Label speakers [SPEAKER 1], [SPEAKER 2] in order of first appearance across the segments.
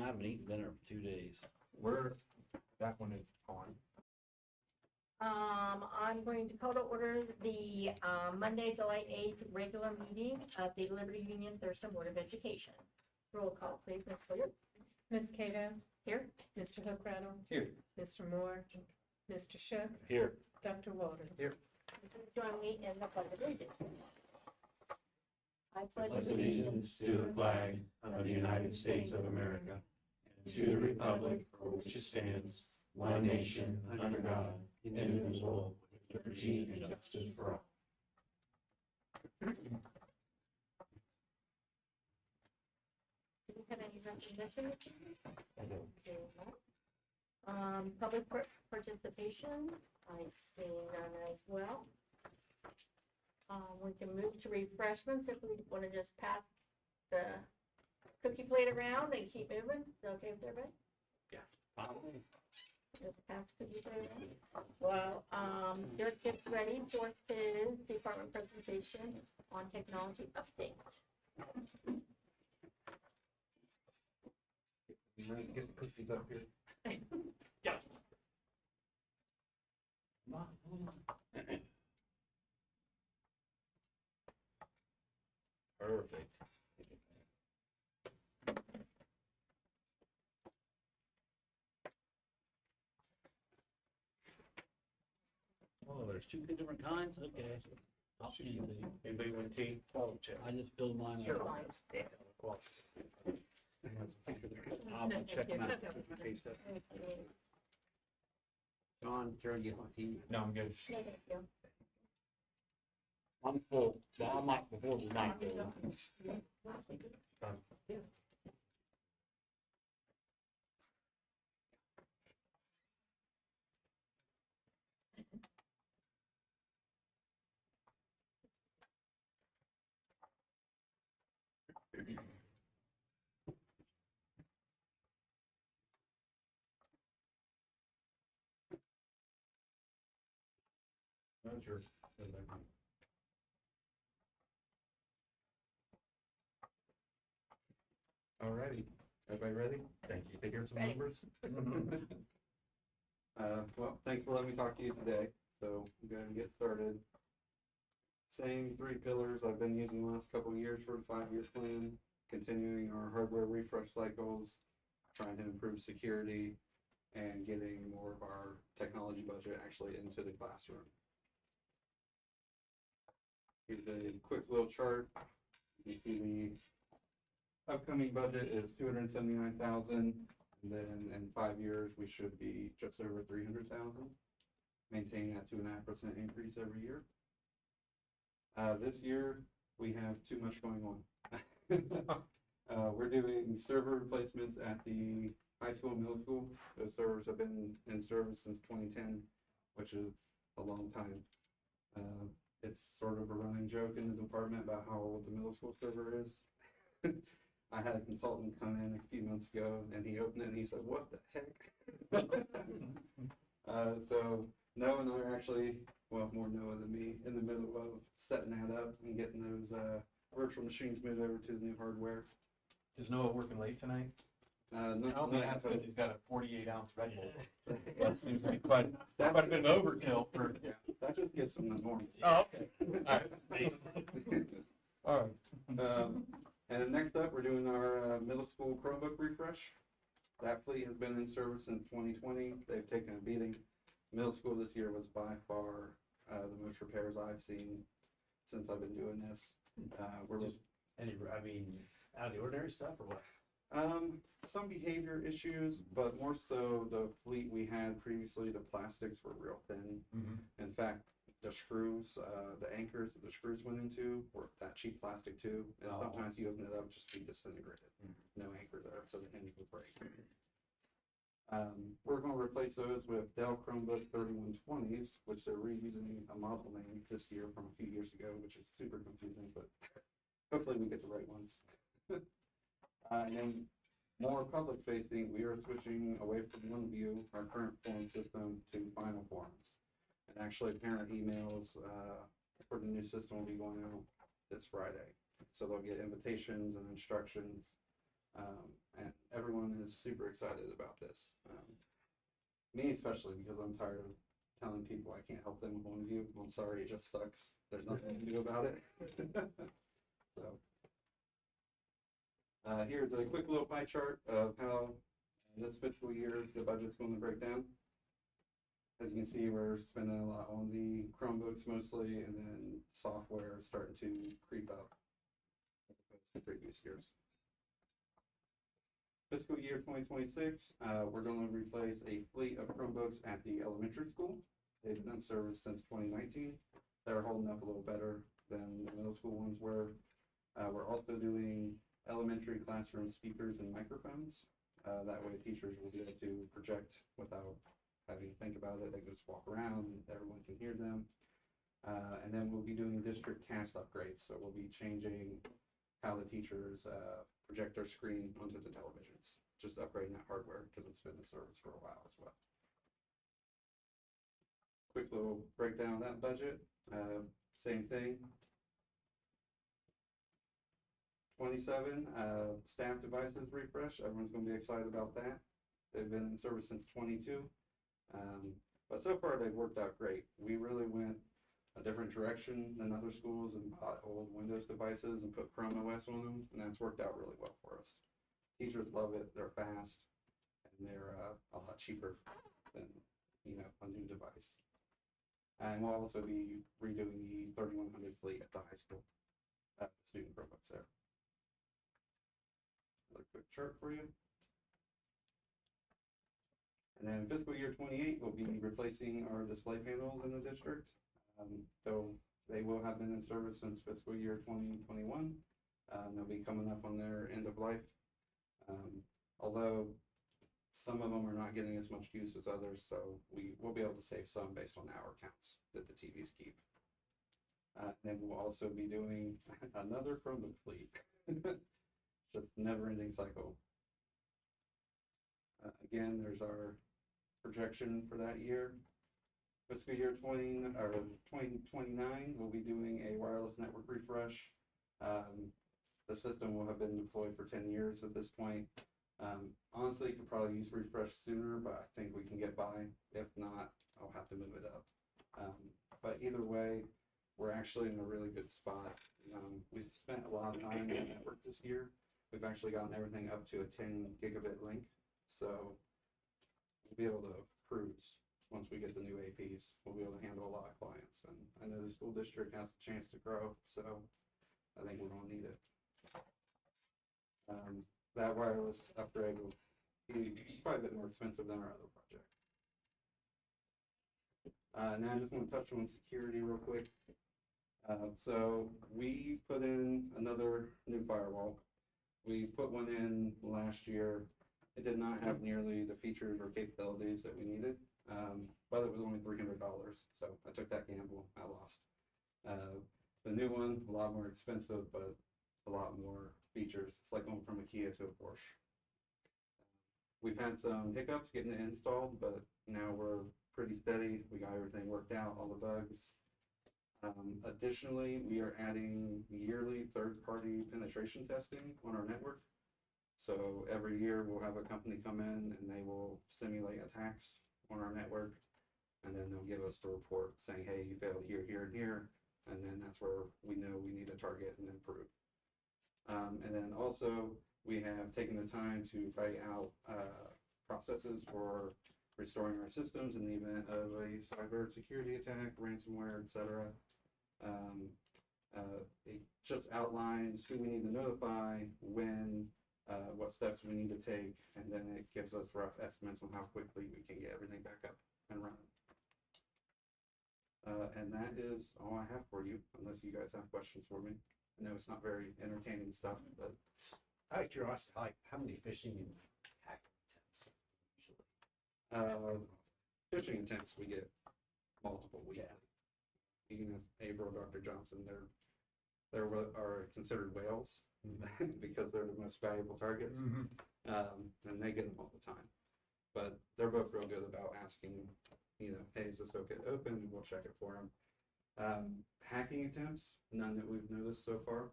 [SPEAKER 1] I haven't eaten dinner for 2 days.
[SPEAKER 2] Where that one is on.
[SPEAKER 3] I'm going to call to order the Monday, July 8th regular meeting of the Liberty Union-Thurston Board of Education. Roll call, please, Ms. Fuller.
[SPEAKER 4] Ms. Cato?
[SPEAKER 3] Here.
[SPEAKER 4] Mr. Hookrattle?
[SPEAKER 2] Here.
[SPEAKER 4] Mr. Moore? Mr. Shook?
[SPEAKER 1] Here.
[SPEAKER 4] Dr. Walden?
[SPEAKER 3] Join me in the pledge of allegiance. I
[SPEAKER 5] pledge allegiance to the flag of the United States of America and to the republic for which it stands, one nation, under God, indivisible, with liberty and justice for all.
[SPEAKER 3] Do you have any recognitions?
[SPEAKER 5] I don't.
[SPEAKER 3] Public participation, I see none as well. We can move to refreshments if we want to just pass the cookie plate around and keep moving. Is that okay with everybody?
[SPEAKER 1] Finally.
[SPEAKER 3] Just pass the cookie plate around. Well, Dirk gets ready for his department presentation on technology update.
[SPEAKER 2] Get the cookies up here.
[SPEAKER 1] Perfect. Oh, there's 2 different kinds? Okay. I'll choose these.
[SPEAKER 2] Anybody want tea? Quality check.
[SPEAKER 1] I just filled mine
[SPEAKER 2] Sure.
[SPEAKER 1] up. I'm gonna check them out.
[SPEAKER 2] Okay, so.
[SPEAKER 1] John, Jerry, get my tea.
[SPEAKER 2] No, I'm good.
[SPEAKER 3] No, thank you.
[SPEAKER 1] I'm full, but I'm like before the night. though.
[SPEAKER 2] That's your. Alrighty, everybody ready? Thank you. Take care of some
[SPEAKER 3] Ready.
[SPEAKER 2] numbers. Well, thanks for letting me talk to you today. So I'm going to get started. Same 3 pillars I've been using the last couple of years for the 5-year plan. Continuing our hardware refresh cycles, trying to improve security, and getting more of our technology budget actually into the classroom. Here's a quick little chart. You see the upcoming budget is $279,000, and then in 5 years we should be just over $300,000. Maintain that 2.5% increase every year. This year we have too much going on. We're doing server replacements at the high school and middle school. Those servers have been in service since 2010, which is a long time. It's sort of a running joke in the department about how old the middle school server is. I had a consultant come in a few months ago and he opened it and he said, "What the heck?" So Noah and I are actually, well, more Noah than me, in the middle of setting that up and getting those virtual machines moved over to the new hardware.
[SPEAKER 6] Is Noah working late tonight?
[SPEAKER 2] No,
[SPEAKER 6] That's good. He's got a 48-ounce Red Bull. That seems to be quite a bit of overkill for.
[SPEAKER 2] Yeah, that just gets them the norm.
[SPEAKER 6] Oh, okay. All right.
[SPEAKER 2] All right. And next up, we're doing our middle school Chromebook refresh. That fleet has been in service since 2020. They've taken a beating. Middle school this year was by far the most repairs I've seen since I've been doing this. We're
[SPEAKER 1] Just out of the ordinary stuff or what?
[SPEAKER 2] some behavior issues, but more so the fleet we had previously, the plastics were real thin. In fact, the screws, the anchors that the screws went into were that cheap plastic too. And
[SPEAKER 1] Oh.
[SPEAKER 2] sometimes you open it up, just be disintegrated. No anchor there, so the hinge would break. We're going to replace those with Dell Chromebook 3120s, which they're reusing a model name this year from a few years ago, which is super confusing, but hopefully we get the right ones. And then more public facing, we are switching away from OneView, our current form system, to Final Forms. And actually parent emails for the new system will be going out this Friday. So they'll get invitations and instructions And everyone is super excited about this. Me especially, because I'm tired of telling people I can't help them with one view. I'm sorry, it just sucks. There's nothing I can do about it. So, here's a quick little pie chart of how this fiscal year the budget's going to break down. As you can see, we're spending a lot on the Chromebooks mostly, and then software is starting to creep up as opposed to previous years. Fiscal year 2026, we're going to replace a fleet of Chromebooks at the elementary school. They've been in service since 2019. They're holding up a little better than the middle school ones were. We're also doing elementary classroom speakers and microphones. That way teachers will be able to project without having to think about it. They can just walk around and everyone can hear them. And then we'll be doing district cast upgrades. So we'll be changing how the teachers project their screen onto the televisions. Just upgrading that hardware because it's been in service for a while as well. Quick little breakdown of that budget. Same thing. 27, staff devices refresh. Everyone's going to be excited about that. They've been in service since 22. But so far they've worked out great. We really went a different direction than other schools and bought old Windows devices and put Chrome OS on them, and that's worked out really well for us. Teachers love it. They're fast, and they're a lot cheaper than a new device. And we'll also be redoing the 3100 fleet at the high school, student Chromebooks there. Another quick chart for you. And then fiscal year 28, we'll be replacing our display panels in the district. So they will have been in service since fiscal year 2021. They'll be coming up on their end of life. Although some of them are not getting as much use as others, so we will be able to save some based on hour counts that the TVs keep. Then we'll also be doing another Chromebook fleet. Just never-ending cycle. Again, there's our projection for that year. Fiscal year 2029, we'll be doing a wireless network refresh. The system will have been deployed for 10 years at this point. Honestly, could probably use refresh sooner, but I think we can get by. If not, I'll have to move it up. But either way, we're actually in a really good spot. We've spent a lot of time on the network this year. We've actually gotten everything up to a 10 gigabit link. So we'll be able to cruise once we get the new APs. We'll be able to handle a lot of clients. And I know the school district has a chance to grow, so I think we're going to need it. That wireless upgrade will be quite a bit more expensive than our other project. Now I just want to touch on security real quick. So we put in another new firewall. We put one in last year. It did not have nearly the features or capabilities that we needed, but it was only $300. So I took that gamble. I lost. The new one, a lot more expensive, but a lot more features. It's like going from a Kia to a Porsche. We've had some hiccups getting it installed, but now we're pretty steady. We got everything worked out, all the bugs. Additionally, we are adding yearly third-party penetration testing on our network. So every year we'll have a company come in and they will simulate attacks on our network, and then they'll give us the report saying, hey, you failed here, here, and here, and then that's where we know we need to target and improve. And then also we have taken the time to write out processes for restoring our systems in the event of a cyber security attack, ransomware, etc. It just outlines who we need to notify, when, what steps we need to take, and then it gives us rough estimates on how quickly we can get everything back up and running. And that is all I have for you, unless you guys have questions for me. I know it's not very entertaining stuff, but
[SPEAKER 5] Out of curiosity, like how many phishing and hacking attempts usually?
[SPEAKER 2] phishing attempts we get multiple weekly. Even as April, Dr. Johnson, they're what are considered whales because they're the most valuable targets, and they get them all the time. But they're both real good about asking, hey, is this okay to open? And we'll check it for them. Hacking attempts, none that we've noticed so far.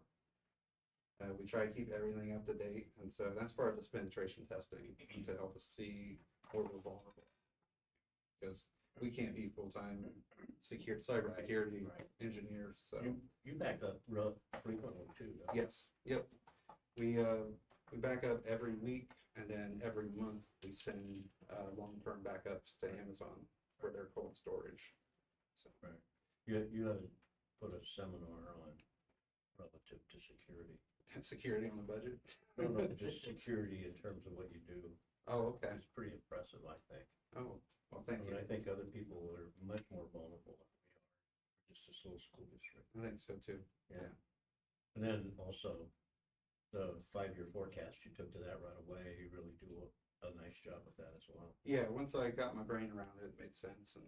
[SPEAKER 2] We try to keep everything up to date, and so that's part of this penetration testing to help us see where we're vulnerable. Because we can't be full-time cybersecurity
[SPEAKER 1] Right.
[SPEAKER 2] engineers, so.
[SPEAKER 1] You back up real frequently too, though.
[SPEAKER 2] Yes, yep. We back up every week, and then every month we send long-term backups to Amazon for their cold storage. So,
[SPEAKER 1] You had to put a seminar on relative to security.
[SPEAKER 2] security on the budget.
[SPEAKER 1] No, no, just security in terms of what you do.
[SPEAKER 2] Oh, okay.
[SPEAKER 1] It's pretty impressive, I think.
[SPEAKER 2] Oh, well,
[SPEAKER 1] I
[SPEAKER 2] thank
[SPEAKER 1] mean,
[SPEAKER 2] you.
[SPEAKER 1] I think other people are much more vulnerable than we are. Just this little school district.
[SPEAKER 2] I think so too. Yeah.
[SPEAKER 1] And then also, the 5-year forecast, you took to that right away. You really do a nice job with that as well.
[SPEAKER 2] Yeah, once I got my brain around it, it made sense, and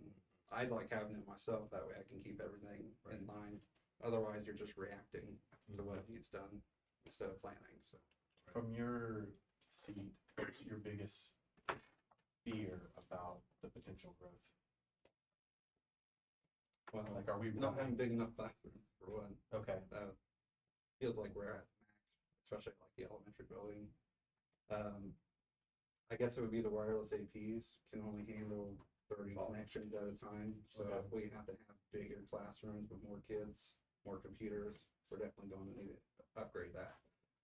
[SPEAKER 2] I like having it myself. That way I can keep everything in line. Otherwise, you're just reacting to what needs done instead of planning, so.
[SPEAKER 6] From your seat, what's your biggest fear about the potential growth?
[SPEAKER 2] Well,
[SPEAKER 6] Like, are we
[SPEAKER 2] not having
[SPEAKER 6] behind?
[SPEAKER 2] big enough classroom, for one.
[SPEAKER 6] Okay,
[SPEAKER 2] Feels like we're at max, especially like the elementary building. I guess it would be the wireless APs can only handle 30 connections at a time. So
[SPEAKER 6] Okay.
[SPEAKER 2] if we have to have bigger classrooms with more kids, more computers, we're definitely going to need to upgrade that.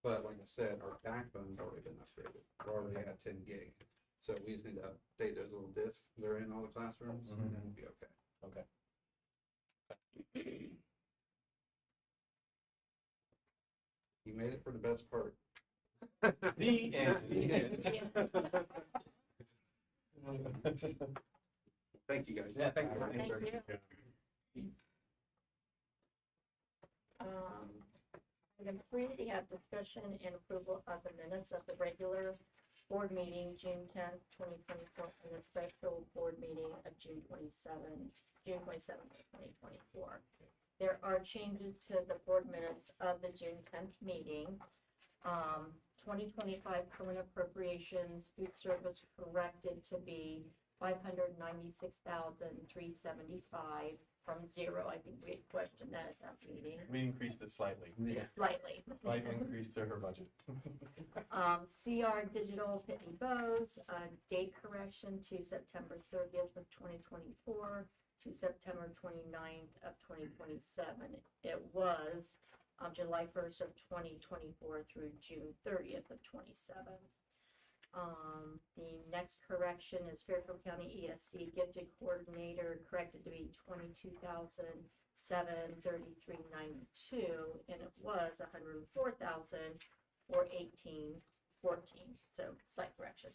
[SPEAKER 2] But like I said, our backbone's already been upgraded. We're already at 10 gig. So we just need to update those little discs that are in all the classrooms, and then we'll be okay.
[SPEAKER 6] okay.
[SPEAKER 2] You made it for the best part.
[SPEAKER 6] The end.
[SPEAKER 2] Thank you, guys.
[SPEAKER 6] Yeah, thank you.
[SPEAKER 3] Thank you. Item 3, we have discussion and approval of the minutes of the regular board meeting, June 10th, 2024, and the special board meeting of June 27th, 2024. There are changes to the board minutes of the June 10th meeting. 2025 current appropriations, food service corrected to be $596,375 from zero. I think we had questioned that at that meeting.
[SPEAKER 6] We increased it slightly.
[SPEAKER 3] Slightly.
[SPEAKER 6] Slight increase to her budget.
[SPEAKER 3] CR Digital Pitney Bowes, date correction to September 30th of 2024 to September 29th of 2027. It was July 1st of 2024 through June 30th of 27. The next correction is Fairfield County ESC gifted coordinator corrected to be $22,733.92, and it was $104,418.14. So slight correction.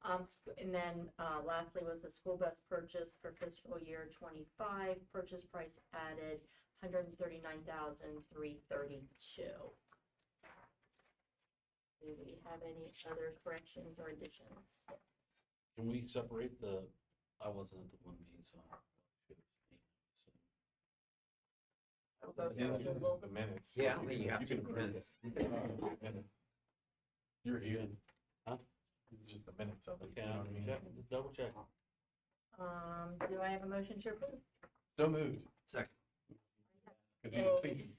[SPEAKER 3] And then lastly was the school bus purchase for fiscal year 25. Purchase price added $139,332. Do we have any other corrections or additions?
[SPEAKER 1] Can we separate I wasn't at the one meeting, so.
[SPEAKER 3] I'll go
[SPEAKER 6] Yeah,
[SPEAKER 3] down to the-
[SPEAKER 6] the minutes.
[SPEAKER 5] Yeah, I don't think you have to
[SPEAKER 6] can
[SPEAKER 5] print
[SPEAKER 6] it. You can print the minutes. You're here.
[SPEAKER 1] Huh?
[SPEAKER 6] It's just the minutes of it. you
[SPEAKER 1] Yeah,
[SPEAKER 6] know what I mean?
[SPEAKER 1] double check.
[SPEAKER 3] Do I have a motion to approve?
[SPEAKER 6] So moved.
[SPEAKER 5] Second.
[SPEAKER 6] Because he was thinking.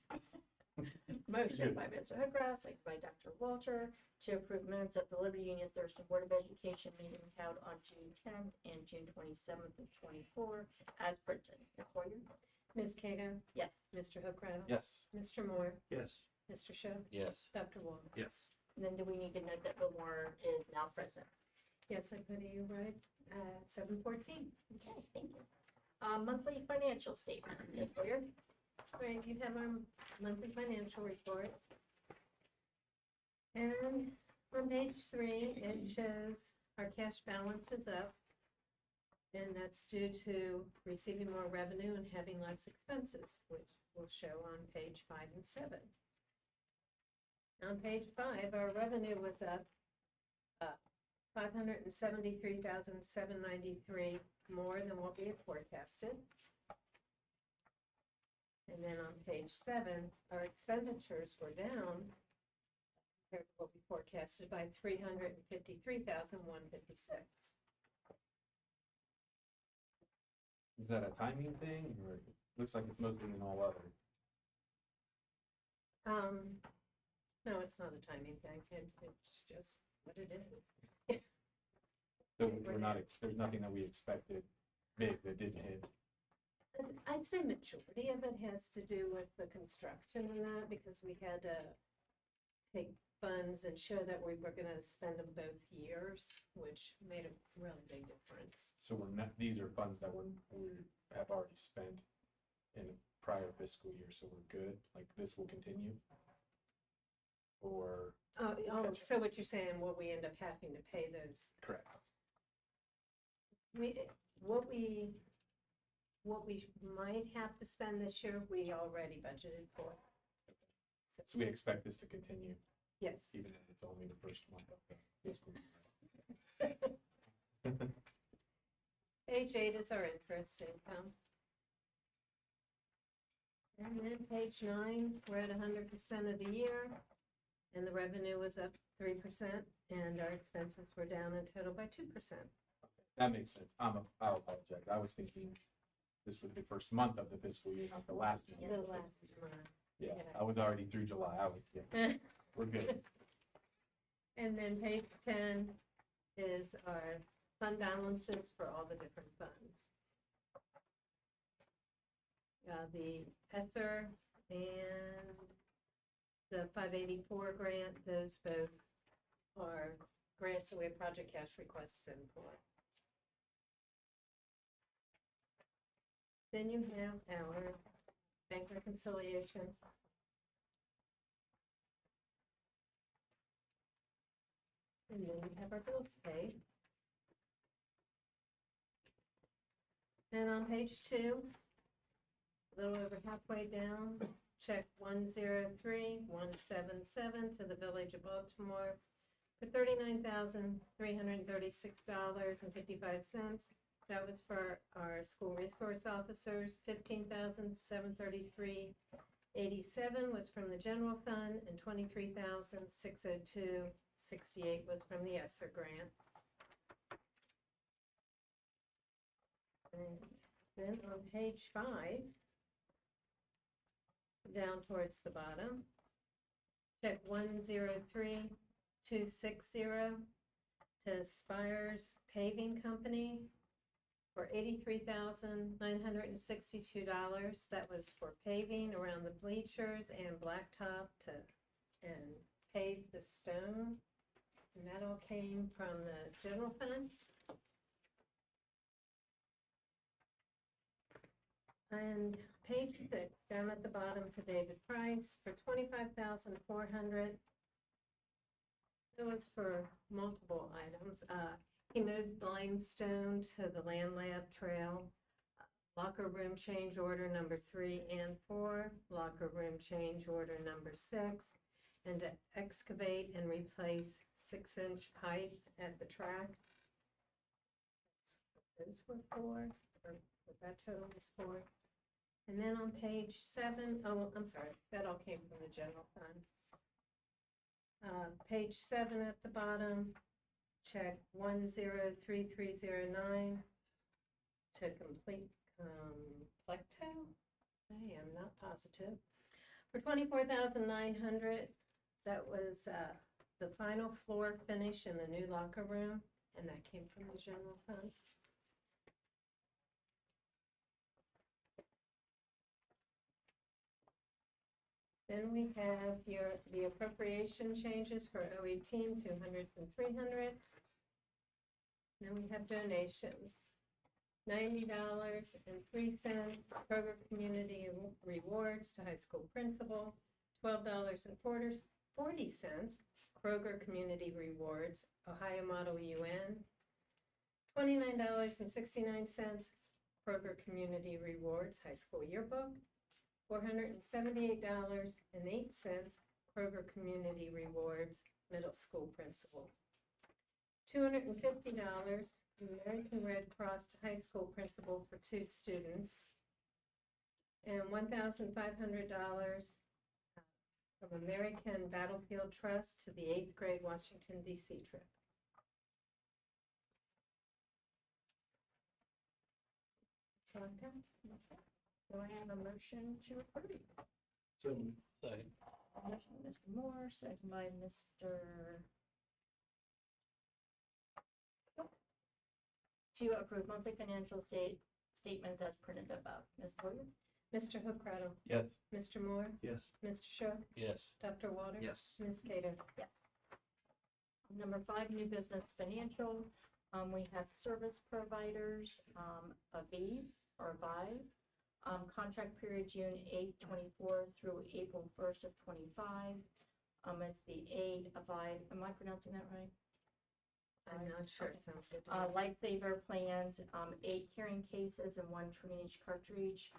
[SPEAKER 3] Motion by Mr. Hookrah, second by Dr. Walter, to approve minutes of the Liberty Union-Thurston Board of Education meeting held on June 10th and June 27th of 24 as printed. Ms. Boyer?
[SPEAKER 4] Ms. Cato?
[SPEAKER 3] Yes.
[SPEAKER 4] Mr. Hookrah?
[SPEAKER 6] Yes.
[SPEAKER 4] Mr. Moore?
[SPEAKER 1] Yes.
[SPEAKER 4] Mr. Shook?
[SPEAKER 1] Yes.
[SPEAKER 4] Dr. Wall?
[SPEAKER 5] Yes.
[SPEAKER 3] And then do we need to note that the warrant is now present?
[SPEAKER 4] Yes, I put you right at 7:14.
[SPEAKER 3] Okay, thank you. Monthly financial statement. Ms. Boyer?
[SPEAKER 4] Right, you have our monthly financial report. And on page 3, it shows our cash balance is up. And that's due to receiving more revenue and having less expenses, which will show on page 5 and 7. On page 5, our revenue was up $573,793 more than what we had forecasted. And then on page 7, our expenditures were down compared to what we forecasted by $353,156.
[SPEAKER 6] Is that a timing thing or it looks like it's mostly in all other?
[SPEAKER 4] No, it's not a timing thing, it's just what it is.
[SPEAKER 6] So we're not, there's nothing that we expected big that didn't hit.
[SPEAKER 4] And I'd say majority of it has to do with the construction and that, because we had to take funds and show that we were gonna spend them both years, which made a really big difference.
[SPEAKER 6] So we're not, these are funds that we have already spent in a prior fiscal year, so we're good, like this will continue? Or,
[SPEAKER 4] Oh,
[SPEAKER 6] Gotcha.
[SPEAKER 4] so what you're saying, what we end up having to pay those,
[SPEAKER 6] correct,
[SPEAKER 4] what we might have to spend this year, we already budgeted for.
[SPEAKER 6] so we expect this to continue,
[SPEAKER 4] Yes.
[SPEAKER 6] even if it's only the first month of the fiscal year.
[SPEAKER 4] Page 8 is our interest income. And then page 9, we're at 100% of the year, and the revenue was up 3%, and our expenses were down in total by 2%.
[SPEAKER 6] That makes sense, I'll apologize, I was thinking this was the first month of the fiscal year, not the last month.
[SPEAKER 4] The
[SPEAKER 6] of the
[SPEAKER 4] last
[SPEAKER 6] fiscal year.
[SPEAKER 4] month.
[SPEAKER 6] Yeah,
[SPEAKER 4] yeah.
[SPEAKER 6] I was already through July, we're good.
[SPEAKER 4] And then page 10 is our fund balances for all the different funds. The ESSER and the 584 grant, those both are grants that we have project cash requests in for. Then you have our bank reconciliation. And then we have our bills paid. And on page 2, a little over halfway down, check 103-177 to the Village of Baltimore for $39,336.55. That was for our school resource officers. $15,733.87 was from the general fund, and $23,602.68 was from the ESSER grant. And then on page 5, down towards the bottom, check 103-260 to Spires Paving Company for $83,962. That was for paving around the bleachers and blacktop and pave the stone. And that all came from the general fund. And page 6, down at the bottom to David Price for $25,400. It was for multiple items. He moved limestone to the Land Lab Trail, locker room change order number 3 and 4, locker room change order number 6, and to excavate and replace 6-inch pipe at the track. Those were for, or what that total was for. And then on page 7, oh, I'm sorry, that all came from the general fund. Page 7 at the bottom, check 103309 to complete Plecto. I am not positive. For $24,900, that was the final floor finish in the new locker room, and that came from the general fund. Then we have the appropriation changes for 018, 200s, and 300s. Then we have donations. $90.03 Kroger Community Rewards to high school principal. $12.40 Kroger Community Rewards, Ohio Model UN. $29.69 Kroger Community Rewards, high school yearbook. $478.08 Kroger Community Rewards, middle school principal. $250 American Red Cross to high school principal for 2 students. And $1,500 from American Battlefield Trust to the 8th grade Washington, D.C. trip. That's all I've got.
[SPEAKER 3] Do I have a motion to approve?
[SPEAKER 1] So,
[SPEAKER 3] Motion by Mr. Moore, second by Mr. To approve monthly financial statements as printed above. Ms. Boyer?
[SPEAKER 4] Mr. Hookrattle,
[SPEAKER 6] Yes.
[SPEAKER 4] Mr. Moore,
[SPEAKER 6] Yes.
[SPEAKER 4] Mr. Shook,
[SPEAKER 1] Yes.
[SPEAKER 4] Dr. Water,
[SPEAKER 6] Yes.
[SPEAKER 4] Ms. Cato.
[SPEAKER 3] Yes. Number 5, new business financial. We have service providers, Aviv or Vive. Contract period June 8th, 24 through April 1st of 25. It's the aid Avive, am I pronouncing that right?
[SPEAKER 4] I'm not sure,
[SPEAKER 3] Okay.
[SPEAKER 4] sounds good to me.
[SPEAKER 3] Lifesaver plans, 8 carrying cases and 1 drainage cartridge,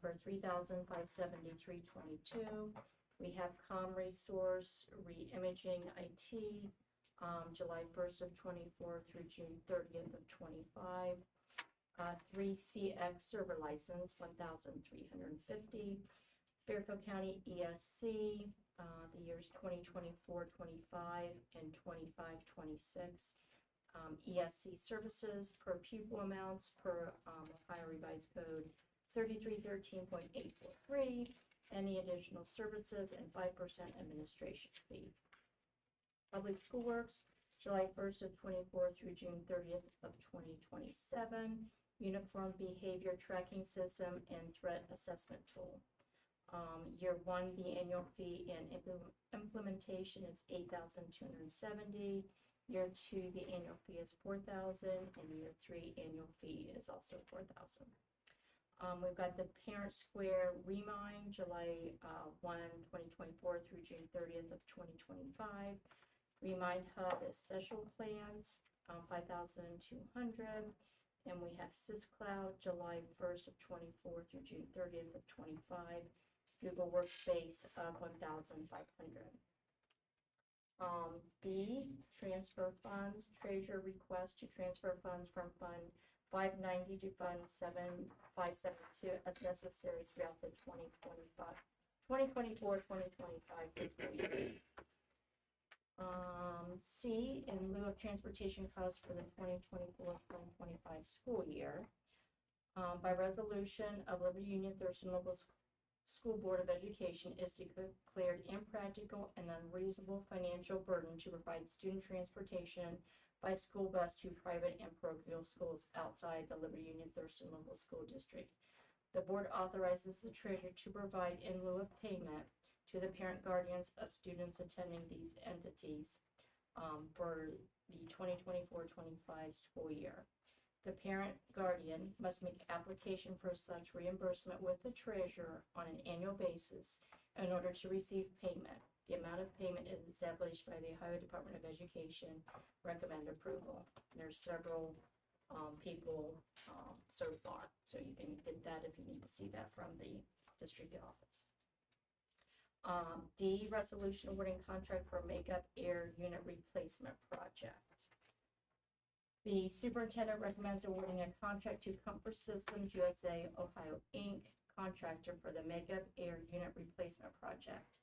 [SPEAKER 3] for $3,573.22. We have Com Resource Reimaging IT, July 1st of 24 through June 30th of 25. 3 CX server license, $1,350. Fairfield County ESC, the years 2024, 25, and 25, 26. ESC services per pupil amounts per Ohio Revised Code 3313.843. Any additional services and 5% administration fee. Public School Works, July 1st of 24 through June 30th of 2027. Uniform Behavior Tracking System and Threat Assessment Tool. Year 1, the annual fee and implementation is $8,270. Year 2, the annual fee is $4,000, and year 3, annual fee is also $4,000. We've got the Parent Square Remind, July 1, 2024 through June 30th of 2025. Remind Hub is Social Plans, $5,200. And we have SysCloud, July 1st of 24 through June 30th of 25. Google Workspace of $1,500. B, transfer funds, treasurer request to transfer funds from Fund 590 to Fund 7572 as necessary throughout the 2024-2025 fiscal year. C, in lieu of transportation costs for the 2024-2025 school year, by resolution of Liberty Union-Thurston Local School Board of Education is declared impractical and unreasonable financial burden to provide student transportation by school bus to private and parochial schools outside the Liberty Union-Thurston Local School District. The board authorizes the treasurer to provide in lieu of payment to the parent guardians of students attending these entities for the 2024-25 school year. The parent guardian must make application for such reimbursement with the treasurer on an annual basis in order to receive payment. The amount of payment is established by the Ohio Department of Education. Recommend approval. There's several people so far, so you can get that if you need to see that from the district office. D, resolution awarding contract for makeup air unit replacement project. The superintendent recommends awarding a contract to Comfort Systems USA Ohio Inc., contractor for the makeup air unit replacement project,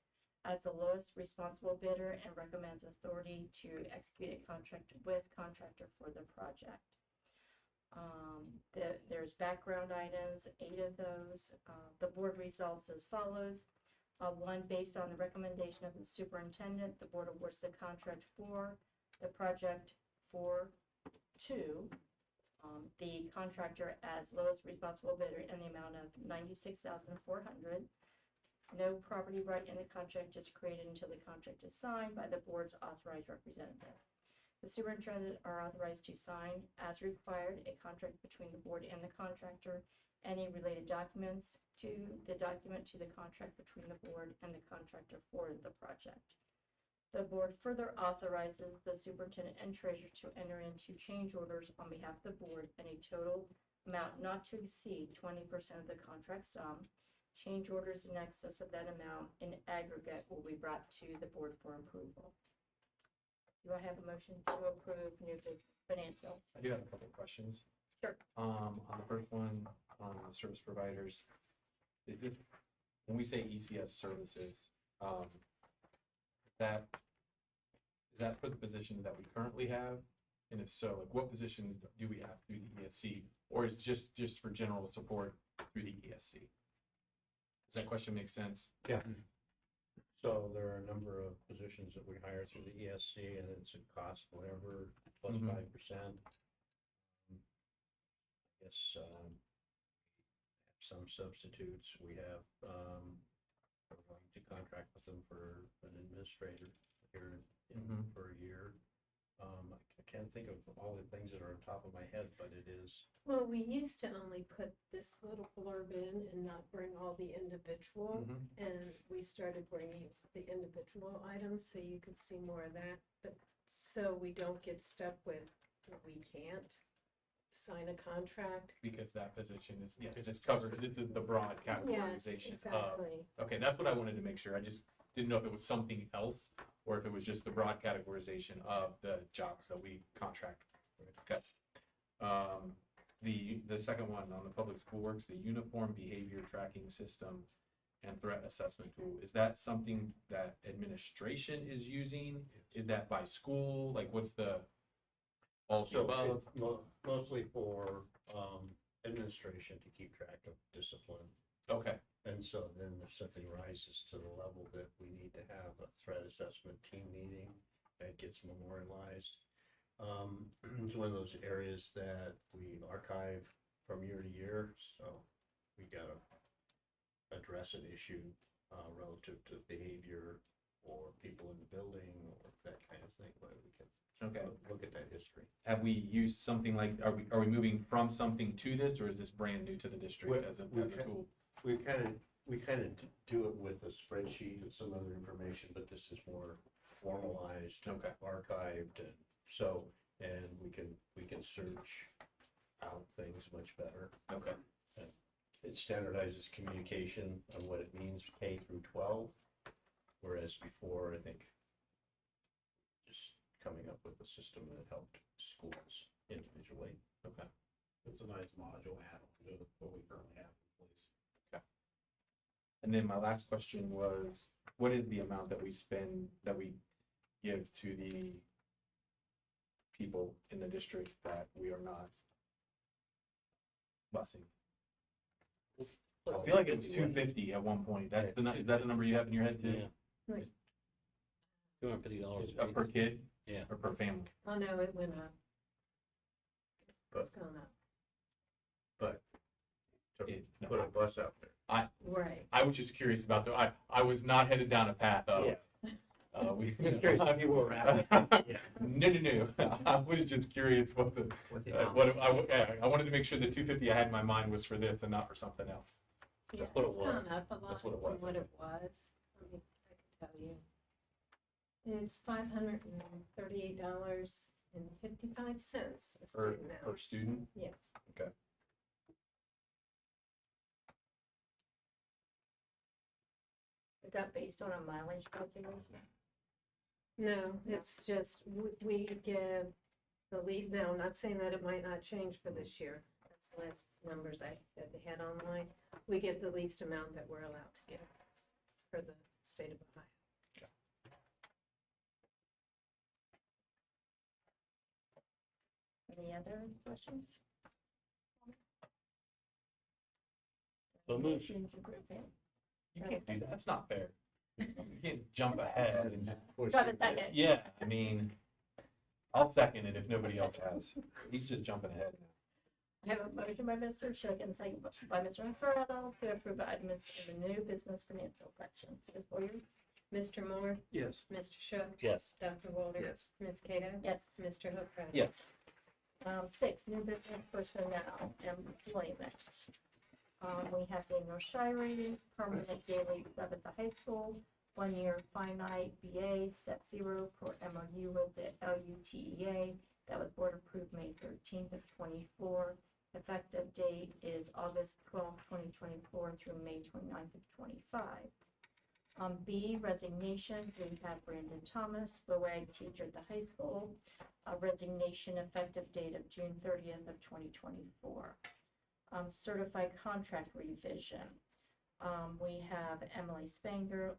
[SPEAKER 3] as the lowest responsible bidder, and recommends authority to execute a contract with contractor for the project. There's background items, 8 of those. The board resolves as follows. 1, based on the recommendation of the superintendent, the board awards the contract for the project for 2, the contractor as lowest responsible bidder in the amount of $96,400. No property right in the contract is created until the contract is signed by the board's authorized representative. The superintendent are authorized to sign, as required, a contract between the board and the contractor. Any related documents to the document to the contract between the board and the contractor for the project. The board further authorizes the superintendent and treasurer to enter into change orders on behalf of the board in a total amount not to exceed 20% of the contract sum. Change orders in excess of that amount in aggregate will be brought to the board for approval. Do I have a motion to approve new financial?
[SPEAKER 6] I do have a couple of questions.
[SPEAKER 3] Sure.
[SPEAKER 6] On the first one, on the service providers, is this, when we say ECS services, is that for the positions that we currently have? And if so, like what positions do we have through the ESC, or is it just for general support through the ESC? Does that question make sense?
[SPEAKER 5] Yeah.
[SPEAKER 1] So there are a number of positions that we hire through the ESC, and it's a cost whatever, plus
[SPEAKER 6] Mhm.
[SPEAKER 1] 5%. I guess, some substitutes, we have, we're going to contract with them for an administrator here
[SPEAKER 6] Mhm.
[SPEAKER 1] for a year. I can't think of all the things that are on top of my head, but it is,
[SPEAKER 4] Well, we used to only put this little blurb in and not bring all the individual.
[SPEAKER 6] Mhm.
[SPEAKER 4] And we started bringing the individual items so you could see more of that. But so we don't get stuck with, we can't sign a contract.
[SPEAKER 6] Because that position is, yeah, because it's covered, this is the broad
[SPEAKER 4] Yes,
[SPEAKER 6] categorization of,
[SPEAKER 4] exactly.
[SPEAKER 6] okay, that's what I wanted to make sure. I just didn't know if it was something else or if it was just the broad categorization of the jobs that we contract. Okay. The second one on the public school works, the uniform behavior tracking system and threat assessment tool. Is that something that administration is using? Is that by school? Like what's the all of the
[SPEAKER 1] so
[SPEAKER 6] above?
[SPEAKER 1] it's mostly for, administration to keep track of discipline.
[SPEAKER 6] Okay,
[SPEAKER 1] And so then if something rises to the level that we need to have a threat assessment team meeting, that gets memorialized. It's one of those areas that we archive from year to year, so we gotta address an issue, relative to behavior or people in the building or that kind of thing, where we can
[SPEAKER 6] okay.
[SPEAKER 1] look at that history.
[SPEAKER 6] Have we used something like, are we moving from something to this, or is this brand new to the district as a tool?
[SPEAKER 1] We kind of do it with a spreadsheet and some other information, but this is more formalized,
[SPEAKER 6] Okay.
[SPEAKER 1] archived, and so, and we can search out things much better.
[SPEAKER 6] Okay.
[SPEAKER 1] It standardizes communication on what it means K through 12, whereas before, I think, just coming up with a system that helped schools individually.
[SPEAKER 6] Okay.
[SPEAKER 5] It's a nice module add-on to what we currently have in place.
[SPEAKER 6] And then my last question was, what is the amount that we spend, that we give to the people in the district that we are not busing? I feel like it was 250 at one point. That's the, is that the number you have in your head too?
[SPEAKER 3] Like-
[SPEAKER 1] $250
[SPEAKER 6] Per kid?
[SPEAKER 1] Yeah.
[SPEAKER 6] Or per family?
[SPEAKER 4] Oh, no, it went up.
[SPEAKER 1] But-
[SPEAKER 4] It's gone up.
[SPEAKER 1] but to
[SPEAKER 6] No.
[SPEAKER 1] put a bus out there.
[SPEAKER 4] Right.
[SPEAKER 6] I was just curious about I was not headed down a path of. We.
[SPEAKER 5] Just curious if you were at. Yeah.
[SPEAKER 6] No. I was just curious what the, I wanted to make sure the 250 I had in my mind was for this and not for something else.
[SPEAKER 4] Yeah,
[SPEAKER 1] what it
[SPEAKER 4] it's
[SPEAKER 1] was.
[SPEAKER 4] gone up a lot
[SPEAKER 6] That's what it
[SPEAKER 4] from
[SPEAKER 6] was,
[SPEAKER 4] what
[SPEAKER 6] I
[SPEAKER 4] it was. I mean, I can tell you. It's $538.55 a student now.
[SPEAKER 6] Per student?
[SPEAKER 4] Yes.
[SPEAKER 6] Okay.
[SPEAKER 3] Is that based on a mileage calculation?
[SPEAKER 4] No, it's just, we give the lead, now, I'm not saying that it might not change for this year. That's the last numbers that they had online. We give the least amount that we're allowed to give for the state of Ohio.
[SPEAKER 3] Any other questions?
[SPEAKER 1] So moved.
[SPEAKER 3] Motion to approve it.
[SPEAKER 6] You can't do that. That's not fair. You can't jump ahead and just push.
[SPEAKER 3] Do I have a
[SPEAKER 6] it.
[SPEAKER 3] second?
[SPEAKER 6] Yeah, I mean, I'll second it if nobody else has. He's just jumping ahead now.
[SPEAKER 3] I have a motion by Mr. Shook and second by Mr. McFarland to approve items in the new business financial section. Ms. Boyer?
[SPEAKER 4] Mr. Moore,
[SPEAKER 5] Yes.
[SPEAKER 4] Mr. Shook,
[SPEAKER 1] Yes.
[SPEAKER 4] Dr. Walter.
[SPEAKER 5] Yes.
[SPEAKER 4] Ms. Cato.
[SPEAKER 3] Yes.
[SPEAKER 4] Mr. Hooker.
[SPEAKER 6] Yes.
[SPEAKER 3] 6, new business personnel employment. We have Daniel Shirey, permanent daily sub at the high school, 1-year finite BA, step 0 for MOU with the LUTEA. That was board approved May 13th of 24. Effective date is August 12th, 2024 through May 29th of 25. B, resignations, we have Brandon Thomas, BOAG teacher at the high school, resignation effective date of June 30th of 2024. Certified contract revision. We have Emily Spangler,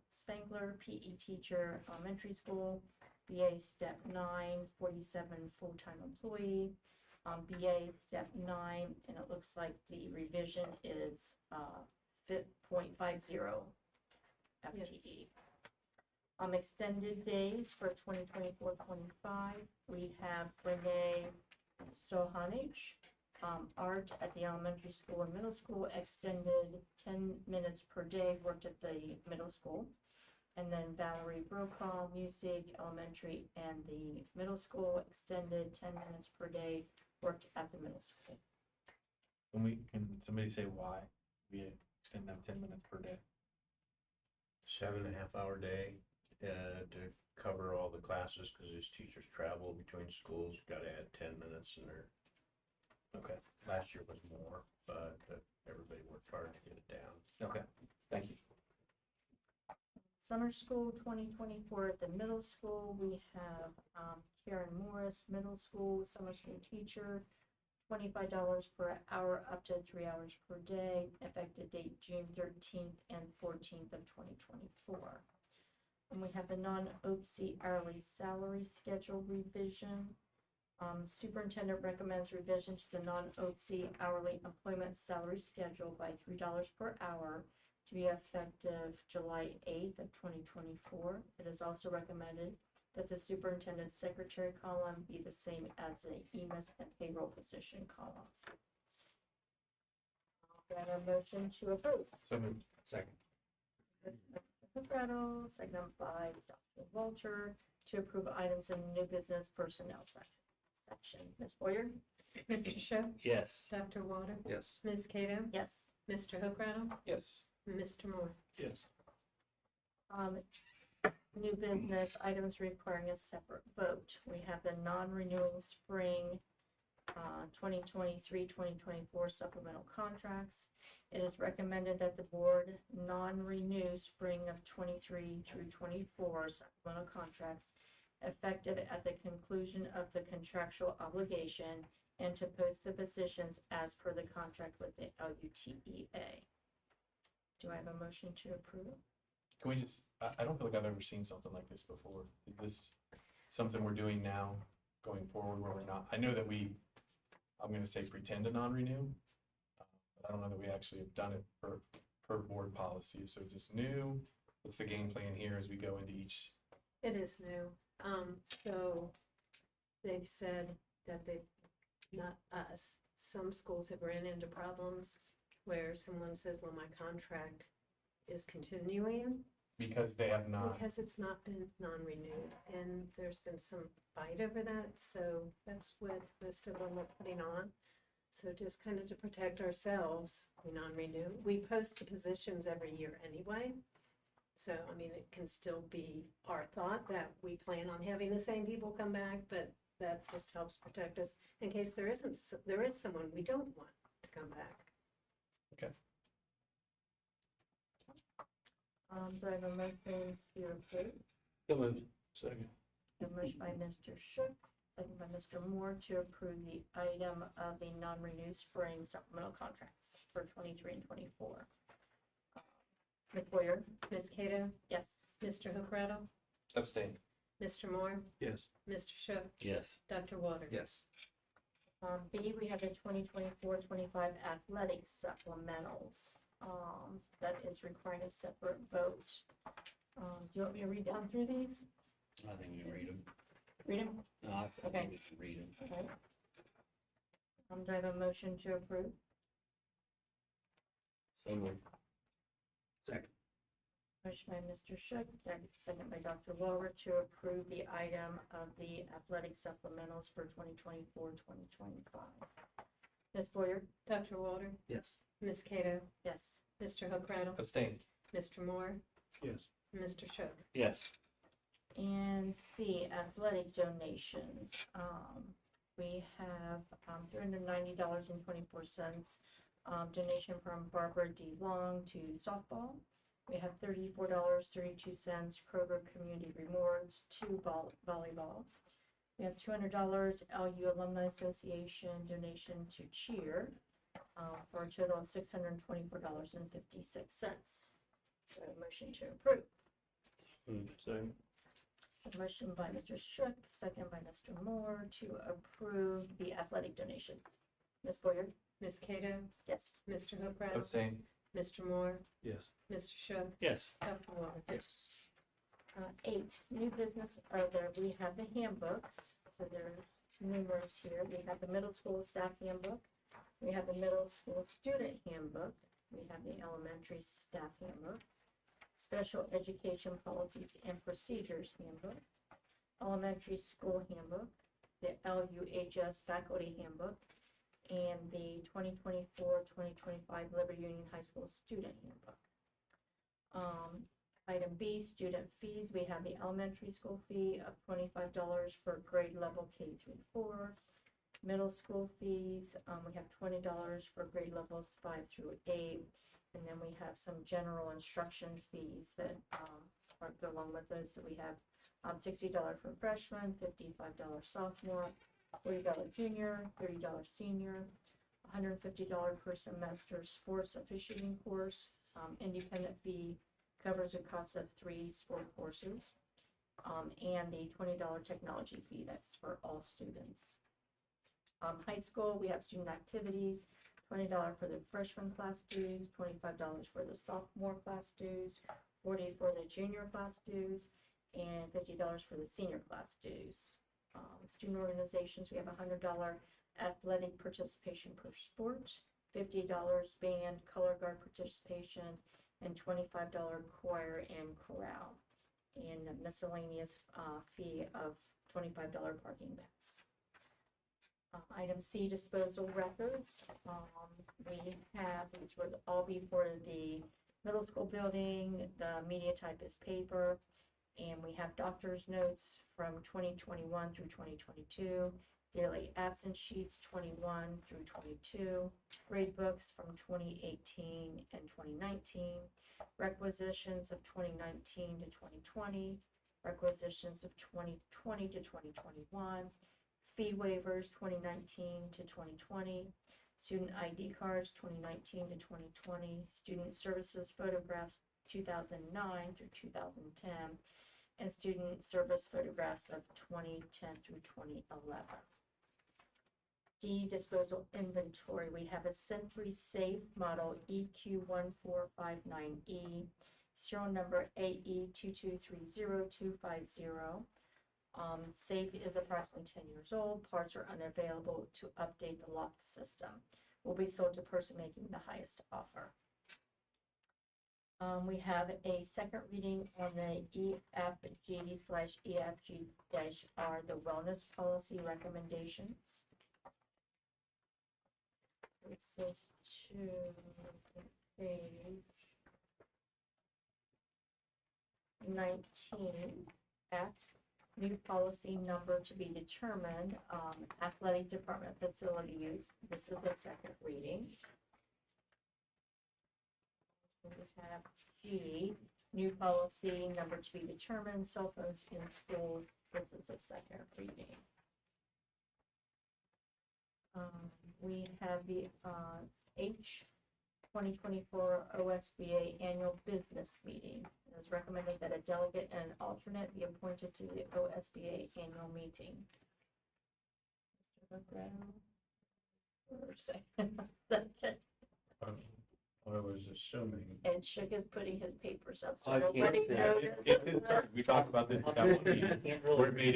[SPEAKER 3] PE teacher, elementary school, BA step 9, 47 full-time employee, BA step 9, and it looks like the revision is 0.50 FTE. Extended days for 2024-25. We have Renee Sohanich. Art at the elementary school and middle school, extended 10 minutes per day, worked at the middle school. And then Valerie Brokaw, music, elementary and the middle school, extended 10 minutes per day, worked at the middle school.
[SPEAKER 6] Can somebody say why we extend them 10 minutes per day?
[SPEAKER 1] 7.5 hour day, to cover all the classes, because these teachers travel between schools, gotta add 10 minutes in there.
[SPEAKER 6] Okay.
[SPEAKER 1] Last year was more, but everybody worked hard to get it down.
[SPEAKER 6] Okay, thank you.
[SPEAKER 3] Summer school 2024 at the middle school, we have Karen Morris, middle school, summer school teacher, $25 per hour up to 3 hours per day, effective date June 13th and 14th of 2024. And we have the non-OPSI hourly salary schedule revision. Superintendent recommends revision to the non-OPSI hourly employment salary schedule by $3 per hour to be effective July 8th of 2024. It is also recommended that the superintendent's secretary column be the same as the EMIS and payroll position columns. Do I have a motion to approve?
[SPEAKER 6] So moved.
[SPEAKER 5] Second.
[SPEAKER 3] Huckrattle, second by Dr. Walter, to approve items in new business personnel section. Ms. Boyer?
[SPEAKER 4] Mr. Shook,
[SPEAKER 5] Yes.
[SPEAKER 4] Dr. Water,
[SPEAKER 5] Yes.
[SPEAKER 4] Ms. Cato,
[SPEAKER 3] Yes.
[SPEAKER 4] Mr. Hookrattle,
[SPEAKER 6] Yes.
[SPEAKER 4] Mr. Moore.
[SPEAKER 5] Yes.
[SPEAKER 3] New business items requiring a separate vote. We have the non-renewing spring 2023-2024 supplemental contracts. It is recommended that the board non-renew spring of 23 through 24 supplemental contracts effective at the conclusion of the contractual obligation and to post the positions as per the contract with the LUTEA. Do I have a motion to approve?
[SPEAKER 6] Can we just, I don't feel like I've ever seen something like this before. Is this something we're doing now going forward where we're not? I know that I'm gonna say pretend to non-renew, but I don't know that we actually have done it per board policy. So is this new? What's the game plan here as we go into each?
[SPEAKER 4] It is new. So they've said that not us, some schools have ran into problems where someone says, well, my contract is continuing
[SPEAKER 6] Because they have not,
[SPEAKER 4] because it's not been non-renewed, and there's been some fight over that, so that's what most of them are putting on. So just kind of to protect ourselves, we non-renew. We post the positions every year anyway. So, I mean, it can still be our thought that we plan on having the same people come back, but that just helps protect us in case there is someone we don't want to come back.
[SPEAKER 3] Do I have a motion to approve?
[SPEAKER 5] So moved. Second.
[SPEAKER 3] A motion by Mr. Shook, second by Mr. Moore to approve the item of the non-renewed spring supplemental contracts for 23 and 24. Ms. Boyer?
[SPEAKER 4] Ms. Cato,
[SPEAKER 3] Yes.
[SPEAKER 4] Mr. Hookrattle,
[SPEAKER 6] abstain.
[SPEAKER 4] Mr. Moore,
[SPEAKER 5] Yes.
[SPEAKER 4] Mr. Shook,
[SPEAKER 5] Yes.
[SPEAKER 4] Dr. Water.
[SPEAKER 5] Yes.
[SPEAKER 3] B, we have the 2024-25 athletic supplementals. That is requiring a separate vote. Do you want me to read down through these?
[SPEAKER 5] I think we can read them.
[SPEAKER 3] Read them?
[SPEAKER 5] No, I think
[SPEAKER 3] Okay.
[SPEAKER 5] we can read them.
[SPEAKER 3] Okay. Do I have a motion to approve?
[SPEAKER 5] So moved. Second.
[SPEAKER 3] Motion by Mr. Shook, second by Dr. Walter to approve the item of the athletic supplementals for 2024-2025. Ms. Boyer?
[SPEAKER 4] Dr. Water,
[SPEAKER 5] Yes.
[SPEAKER 4] Ms. Cato,
[SPEAKER 3] Yes.
[SPEAKER 4] Mr. Hookrattle,
[SPEAKER 6] Abstain.
[SPEAKER 4] Mr. Moore,
[SPEAKER 5] Yes.
[SPEAKER 4] Mr. Shook.
[SPEAKER 5] Yes.
[SPEAKER 3] And C, athletic donations. We have $390.24 donation from Barbara D. Long to softball. We have $34.32 Kroger Community Rewards to volleyball. We have $200 LU Alumni Association donation to cheer for a total of $624.56. Motion to approve.
[SPEAKER 5] Moved. Second.
[SPEAKER 3] A motion by Mr. Shook, second by Mr. Moore to approve the athletic donations. Ms. Boyer?
[SPEAKER 4] Ms. Cato,
[SPEAKER 3] Yes.
[SPEAKER 4] Mr. Hookrattle,
[SPEAKER 6] Abstain.
[SPEAKER 4] Mr. Moore,
[SPEAKER 5] Yes.
[SPEAKER 4] Mr. Shook,
[SPEAKER 5] Yes.
[SPEAKER 4] Dr. Water.
[SPEAKER 5] Yes.
[SPEAKER 3] 8, new business other, we have the handbooks, so there's numerous here. We have the middle school staff handbook, we have the middle school student handbook, we have the elementary staff handbook, special education policies and procedures handbook, elementary school handbook, the LUHS faculty handbook, and the 2024-2025 Liberty Union High School student handbook. Item B, student fees. We have the elementary school fee of $25 for grade level K through 4. Middle school fees, we have $20 for grade levels 5 through 8. And then we have some general instruction fees that go along with those. So we have $60 for freshman, $55 sophomore, $40 junior, $30 senior, $150 per semester sports officiating course. Independent fee covers the cost of 3 sport courses, and the $20 technology fee, that's for all students. High school, we have student activities, $20 for the freshman class dues, $25 for the sophomore class dues, $40 for the junior class dues, and $50 for the senior class dues. Student organizations, we have $100 athletic participation per sport, $50 band color guard participation, and $25 choir and chorale, and a miscellaneous fee of $25 parking pass. Item C, disposal records. We have, these would all be for the middle school building, the media type is paper, and we have doctor's notes from 2021 through 2022, daily absence sheets 21 through 22, grade books from 2018 and 2019, requisitions of 2019 to 2020, requisitions of 2020 to 2021, fee waivers 2019 to 2020, student ID cards 2019 to 2020, student services photographs 2009 through 2010, and student service photographs of 2010 through 2011. D, disposal inventory. We have a Sentry Safe model EQ14590E, serial number AE2230250. Safe is approximately 10 years old. Parts are unavailable to update the lock system. Will be sold to person making the highest offer. We have a second reading on the EFG/EFG-R, the wellness policy recommendations. It says to page 19, F, new policy number to be determined, athletic department facility use. This is a second reading. We have G, new policy number to be determined, cell phones in schools. This is a second reading. We have the H, 2024 OSBA annual business meeting. It is recommended that a delegate and an alternate be appointed to the OSBA annual meeting. Mr. McGrath, second.
[SPEAKER 1] I was assuming.
[SPEAKER 3] And Shook is putting his papers up, so
[SPEAKER 5] I can't
[SPEAKER 3] nobody
[SPEAKER 5] say.
[SPEAKER 3] knows.
[SPEAKER 6] It's his turn. We talked about this at that one meeting. We made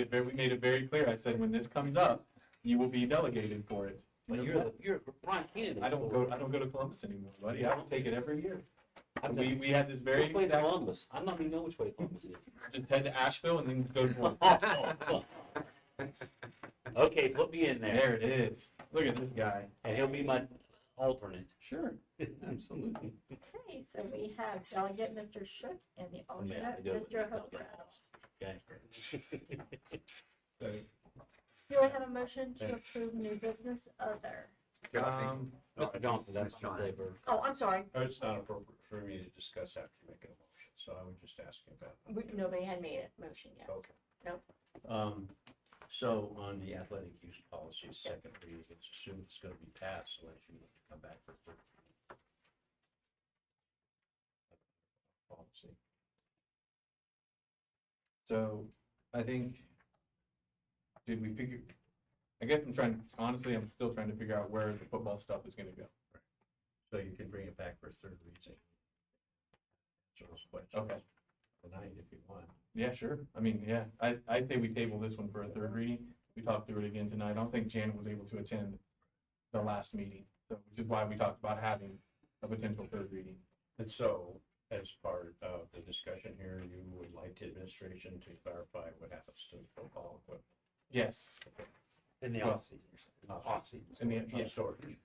[SPEAKER 6] it very clear. I said, when this comes up, you will be delegated for it.
[SPEAKER 5] But you're a prime candidate.
[SPEAKER 6] I don't go to Columbus anymore, buddy. I don't take it every year.
[SPEAKER 5] I've
[SPEAKER 6] We had this very
[SPEAKER 5] Which way
[SPEAKER 6] exact,
[SPEAKER 5] Columbus? I don't even know which way Columbus is.
[SPEAKER 6] just head to Asheville and then go to
[SPEAKER 5] Okay, put me in there.
[SPEAKER 6] there it is. Look at this guy.
[SPEAKER 5] And he'll be my alternate.
[SPEAKER 6] Sure, absolutely.
[SPEAKER 3] Okay, so we have delegate Mr. Shook and the alternate
[SPEAKER 5] go with
[SPEAKER 3] Mr.
[SPEAKER 5] delegate.
[SPEAKER 3] Hooker.
[SPEAKER 5] Okay.
[SPEAKER 6] So,
[SPEAKER 3] Do I have a motion to approve new business other?
[SPEAKER 5] Mr. Johnson, that's my paper.
[SPEAKER 3] Oh, I'm sorry,
[SPEAKER 1] It's not appropriate for me to discuss after making a motion, so I would just ask if that.
[SPEAKER 3] nobody had made a motion yet.
[SPEAKER 1] Okay.
[SPEAKER 3] Nope.
[SPEAKER 1] So on the athletic use policy, second reading, it's assumed it's gonna be passed unless you need to come back for third reading. Policy.
[SPEAKER 6] So I think, did we figure, I'm still trying to figure out where the football stuff is gonna go.
[SPEAKER 1] So you can bring it back for third reading. Answer those questions.
[SPEAKER 6] Okay.
[SPEAKER 1] tonight if you want.
[SPEAKER 6] Yeah, sure. I mean, yeah, I say we table this one for a third reading. We talked through it again tonight. I don't think Janet was able to attend the last meeting, so, which is why we talked about having a potential third reading.
[SPEAKER 1] And so, as part of the discussion here, you would like the administration to clarify what happens to the football equipment?
[SPEAKER 6] Yes,
[SPEAKER 5] In the
[SPEAKER 6] Well,
[SPEAKER 5] off-season, off-season.
[SPEAKER 6] in the,
[SPEAKER 1] Of
[SPEAKER 6] yeah,
[SPEAKER 1] storage.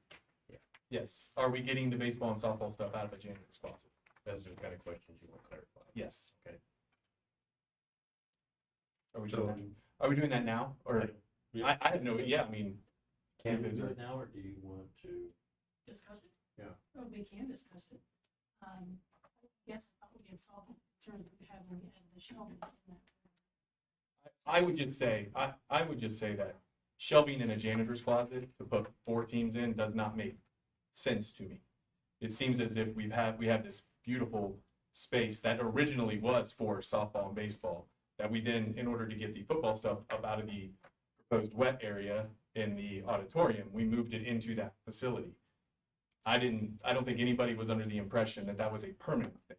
[SPEAKER 6] yes. Are we getting the baseball and softball stuff out of the janitor's closet?
[SPEAKER 1] Those are the kind of questions you want clarified.
[SPEAKER 6] Yes.
[SPEAKER 1] Okay.
[SPEAKER 6] Are we
[SPEAKER 1] So,
[SPEAKER 6] doing that? Are we doing that now, or?
[SPEAKER 1] Yeah.
[SPEAKER 6] I have no, yeah, I mean,
[SPEAKER 1] can we
[SPEAKER 6] Is
[SPEAKER 1] do
[SPEAKER 6] there-
[SPEAKER 1] it now, or do you want to?
[SPEAKER 7] Discuss it?
[SPEAKER 1] Yeah.
[SPEAKER 7] Oh, we can discuss it. Yes, I thought we had solved the concerns that we had when we added the shelving in that.
[SPEAKER 6] I would just say, I would just say that shelving in a janitor's closet to put 4 teams in does not make sense to me. It seems as if we have this beautiful space that originally was for softball and baseball, that we then, in order to get the football stuff up out of the proposed wet area in the auditorium, we moved it into that facility. I don't think anybody was under the impression that that was a permanent thing.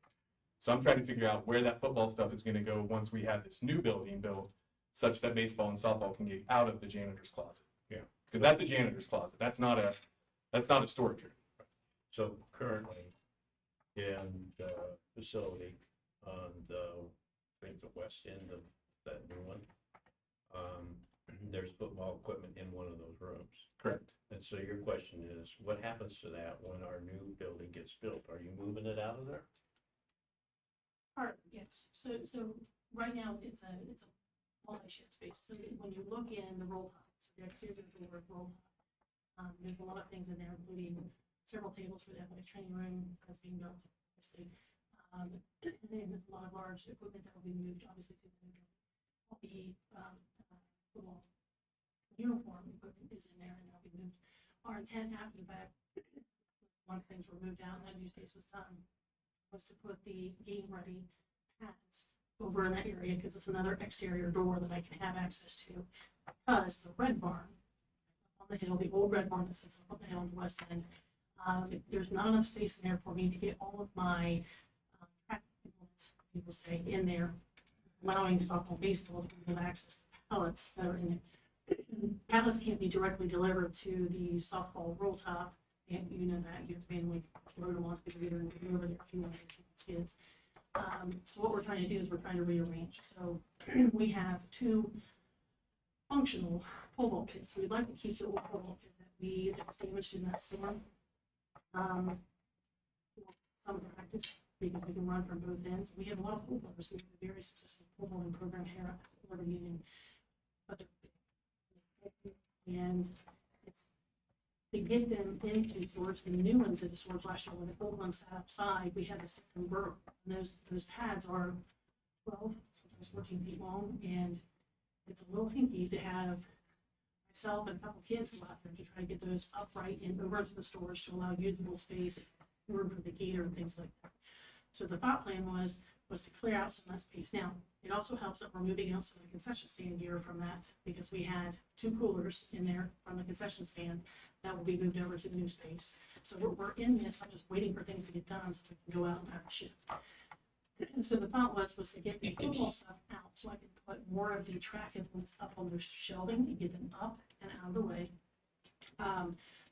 [SPEAKER 6] So I'm trying to figure out where that football stuff is gonna go once we have this new building built, such that baseball and softball can get out of the janitor's closet.
[SPEAKER 1] Yeah.
[SPEAKER 6] Because that's a janitor's closet. That's not a storage room.
[SPEAKER 1] So currently, in the facility on the, I think the west end of that new one, there's football equipment in one of those rooms.
[SPEAKER 6] Correct.
[SPEAKER 1] And so your question is, what happens to that when our new building gets built? Are you moving it out of there?
[SPEAKER 7] Part, yes, so right now, it's a multi-shared space, so when you look in the roll top, so the exterior door roll top, there's a lot of things in there, including several tables for the athletic training room that's being built, obviously. And then a lot of large equipment that will be moved, obviously, to the new building. All the, football uniform equipment is in there and that'll be moved. Our intent after the fact, once things were moved out and that new space was done, was to put the game-ready pads over in that area, because it's another exterior door that I can have access to. Because the red barn on the hill, the old red barn that sits up on the hill on the west end, there's not enough space in there for me to get all of my track implements, people say, in there, allowing softball, baseball to have access to pallets that are in it. Pallets can't be directly delivered to the softball roll top, and you know that, you have to manually load them onto the computer and move over there if you want to get skids. So what we're trying to do is we're trying to rearrange. So we have 2 functional pole vault pits. We'd like to keep the old pole vault pit that was damaged in that storm. Some practice, we can run from both ends. We have a lot of pole vaulters. We have a very successful pole vaulting program here at Florida Union. But and it's to get them into storage, the new ones into storage last year, when the old ones sat outside, we had to set them vertical. And those pads are 12, sometimes 14 feet long, and it's a little hinky to have myself and a couple kids go out there to try to get those upright and over into the storage to allow usable space, room for the gator and things like that. So the thought plan was to clear out some of that space. Now, it also helps that we're moving out some of the concession stand gear from that, because we had 2 coolers in there from the concession stand that will be moved over to the new space. So we're in this, I'm just waiting for things to get done so we can go out and have a shift. And so the thought was to get the football stuff out so I could put more of the track implements up on those shelving and get them up and out of the way.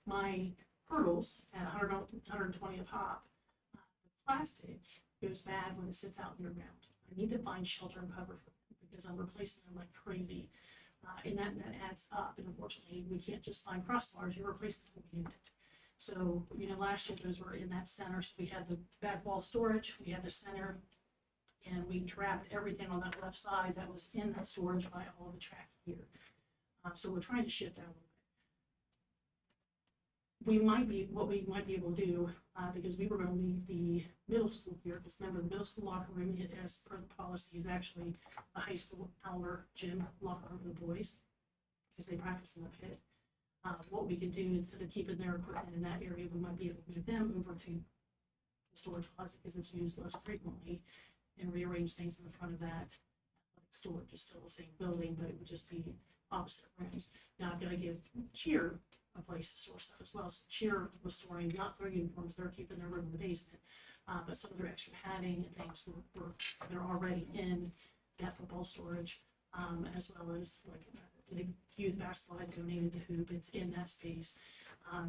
[SPEAKER 7] My hurdles at 120 a pop, the plastic goes bad when it sits out in the ground. I need to find shelter and cover for them because I'm replacing them like crazy. And that adds up, and unfortunately, we can't just find crossbars, you replace the whole unit. So, last year, those were in that center, so we had the back wall storage, we had the center, and we trapped everything on that left side that was in that storage by all the track here. So we're trying to shift that a little bit. What we might be able to do, because we were gonna leave the middle school here, because remember, the middle school locker room, as per the policy, is actually a high school outdoor gym locker room for the boys, because they practice in the pit. What we could do, instead of keeping their equipment in that area, we might be able to move them over to the storage closet, because it's used less frequently, and rearrange things in the front of that. Storage is still the same building, but it would just be opposite rooms. Now I've got to give cheer a place to store stuff as well. So cheer was storing not their uniforms, they're keeping their room in the basement. but some of their extra padding and things they're already in that football storage, as well as like the youth basketball had donated the hoop, it's in that space.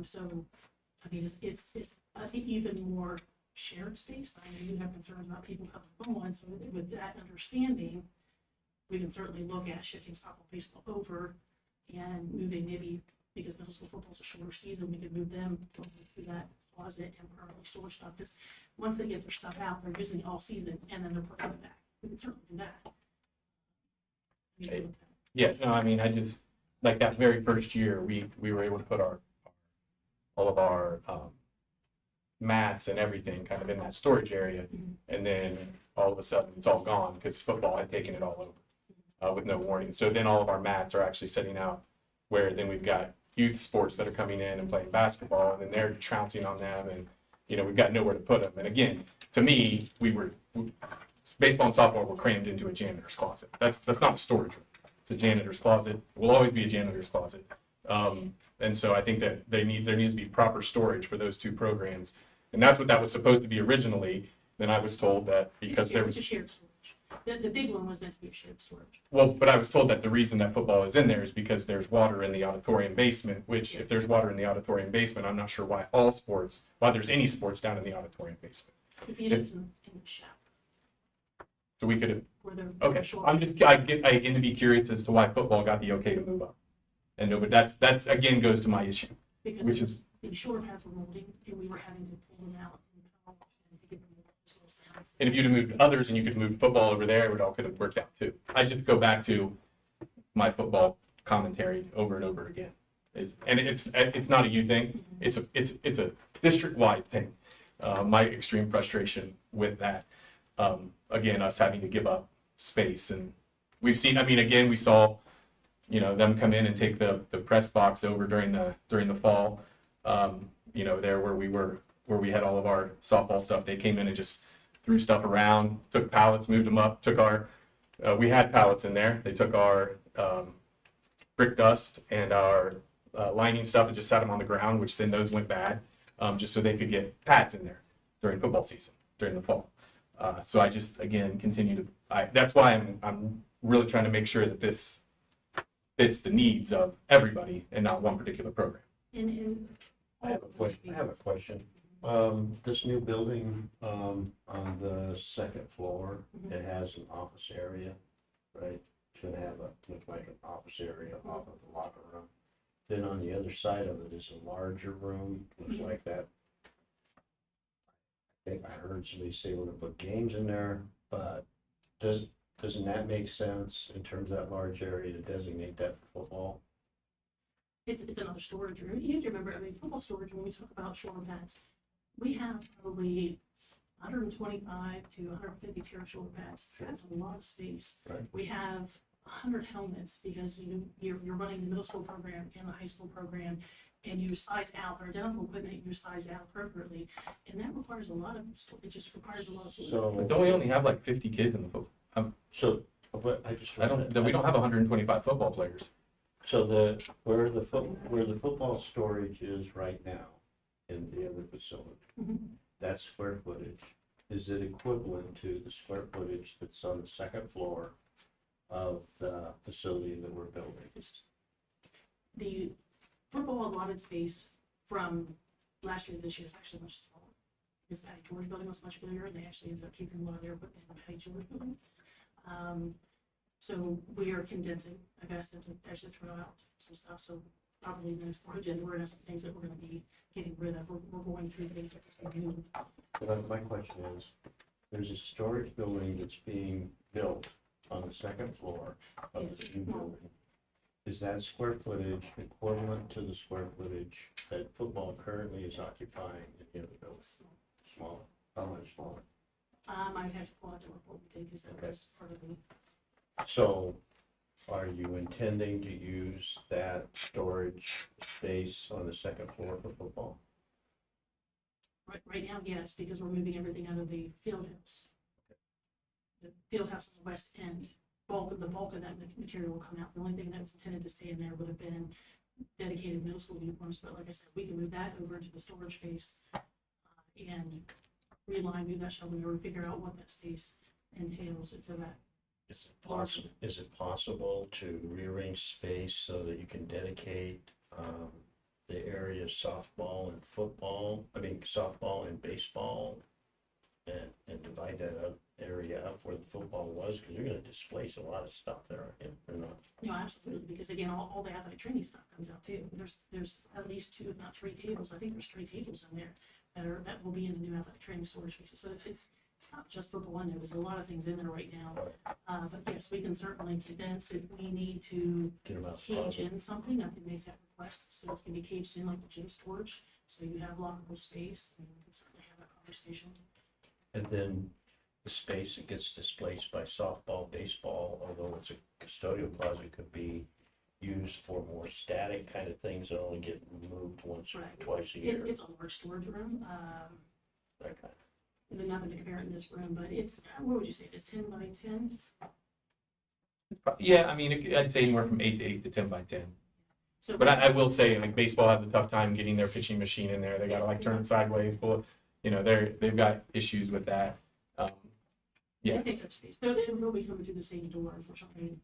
[SPEAKER 7] So, I mean, it's even more shared space. I know you have concerns about people coming from one, so with that understanding, we can certainly look at shifting softball, baseball over and moving maybe, because middle school football's a shorter season, we could move them through that closet and permanently store stuff, because once they get their stuff out, they're using it all season, and then they're putting it back. We can certainly do that.
[SPEAKER 6] Yeah, no, I mean, I just, like that very first year, we were able to put all of our mats and everything kind of in that storage area. And then all of a sudden it's all gone because football had taken it all over with no warning. So then all of our mats are actually sitting out where then we've got youth sports that are coming in and playing basketball, and then they're trouncing on them, and we've got nowhere to put them. And again, to me, baseball and softball were crammed into a janitor's closet. That's not a storage room. It's a janitor's closet. It will always be a janitor's closet. And so I think that there needs to be proper storage for those two programs. And that's what that was supposed to be originally. Then I was told that because there was
[SPEAKER 7] a shared storage. The big one was meant to be a shared storage.
[SPEAKER 6] Well, but I was told that the reason that football is in there is because there's water in the auditorium basement, which if there's water in the auditorium basement, I'm not sure why there's any sports down in the auditorium basement.
[SPEAKER 7] Because the issue's in the shop.
[SPEAKER 6] So we could have,
[SPEAKER 7] Where they're
[SPEAKER 6] okay,
[SPEAKER 7] short.
[SPEAKER 6] I get to be curious as to why football got the okay to move up. And no, but that's again goes to my issue,
[SPEAKER 7] Because
[SPEAKER 6] which is,
[SPEAKER 7] the shoulder pads were molding, and we were having to pull them out and to get them down.
[SPEAKER 6] and if you'd have moved others and you could move football over there, it all could have worked out too. I just go back to my football commentary over and over again. And it's not a you thing. It's a district-wide thing. My extreme frustration with that. Again, us having to give up space, and we've seen. I mean, again, we saw, them come in and take the press box over during the fall. There where we had all of our softball stuff. They came in and just threw stuff around, took pallets, moved them up, took our. We had pallets in there. They took our brick dust and our lining stuff and just sat them on the ground, which then those went bad, just so they could get pads in there during football season, during the fall. So I just, again, continue to, that's why I'm really trying to make sure that this fits the needs of everybody and not one particular program.
[SPEAKER 7] And
[SPEAKER 1] I have a question. This new building, on the second floor, it has an office area, right? It's gonna have look like an office area off of the locker room. Then on the other side of it is a larger room, looks like that. I think I heard somebody say we're gonna put games in there, but doesn't that make sense in terms of that large area to designate that for football?
[SPEAKER 7] it's another storage room. You have to remember, I mean, football storage, when we talk about shoulder pads, we have probably 125 to 150 pair of shoulder pads. That's a lot of space.
[SPEAKER 1] Right.
[SPEAKER 7] We have 100 helmets because you're running the middle school program and the high school program, and you size out, they're identical equipment, you size out appropriately, and that requires a lot of, it just requires a lot of storage.
[SPEAKER 1] So,
[SPEAKER 6] Don't we only have like 50 kids in the football?
[SPEAKER 1] but I just.
[SPEAKER 6] We don't have 125 football players.
[SPEAKER 1] So where the football storage is right now in the other facility,
[SPEAKER 7] Mhm.
[SPEAKER 1] that square footage, is it equivalent to the square footage that's on the second floor of the facility that we're building?
[SPEAKER 7] It's the football allotted space from last year to this year is actually much smaller. Because the Patty George building was much bigger, and they actually ended up keeping a lot of their equipment in the Patty George building. So we are condensing. I've asked them to actually throw out some stuff, so probably the next board agenda, we're gonna have some things that we're gonna be getting rid of. We're going through things that we're gonna move.
[SPEAKER 1] But my question is, there's a storage building that's being built on the second floor of
[SPEAKER 7] Yes.
[SPEAKER 1] the new building. Is that square footage equivalent to the square footage that football currently is occupying in the other building? Smaller, how much smaller?
[SPEAKER 7] I'd have to pull out the report we did, because that
[SPEAKER 1] Okay.
[SPEAKER 7] was part of the,
[SPEAKER 1] So are you intending to use that storage space on the second floor for football?
[SPEAKER 7] right now, yes, because we're moving everything out of the field house. The field house on the west end, the bulk of that material will come out. The only thing that was intended to stay in there would have been dedicated middle school uniforms, but like I said, we can move that over into the storage space and realign, move that shelving, or figure out what that space entails to that.
[SPEAKER 1] Is it possible to rearrange space so that you can dedicate, the area of softball and football, softball and baseball, and divide that up, area up where the football was, because you're gonna displace a lot of stuff there, aren't you? Or not?
[SPEAKER 7] Absolutely, because again, all the athletic training stuff comes out too. There's at least 2, if not 3 tables. I think there's 3 tables in there that will be in the new athletic training storage spaces. So it's not just football in there. There's a lot of things in there right now. But yes, we can certainly condense if we need to
[SPEAKER 1] Get them out.
[SPEAKER 7] cage in something. I can make that request, so it's gonna be caged in like the gym storage, so you have lockable space, and we can certainly have that conversation.
[SPEAKER 1] And then the space that gets displaced by softball, baseball, although it's a custodial closet, could be used for more static kind of things that only get moved once or
[SPEAKER 7] Right.
[SPEAKER 1] twice a year.
[SPEAKER 7] It's a large storage room.
[SPEAKER 1] That kind
[SPEAKER 7] There's nothing to compare it in this room, but it's, what would you say, it's 10 by 10?
[SPEAKER 6] Yeah, I mean, I'd say anywhere from 8 to 8 to 10 by 10.
[SPEAKER 7] So,
[SPEAKER 6] But I will say, like, baseball has a tough time getting their pitching machine in there. They gotta like turn it sideways, pull it, they've got issues with that. Yeah.
[SPEAKER 7] It takes up space. It will be coming through the same door, unfortunately,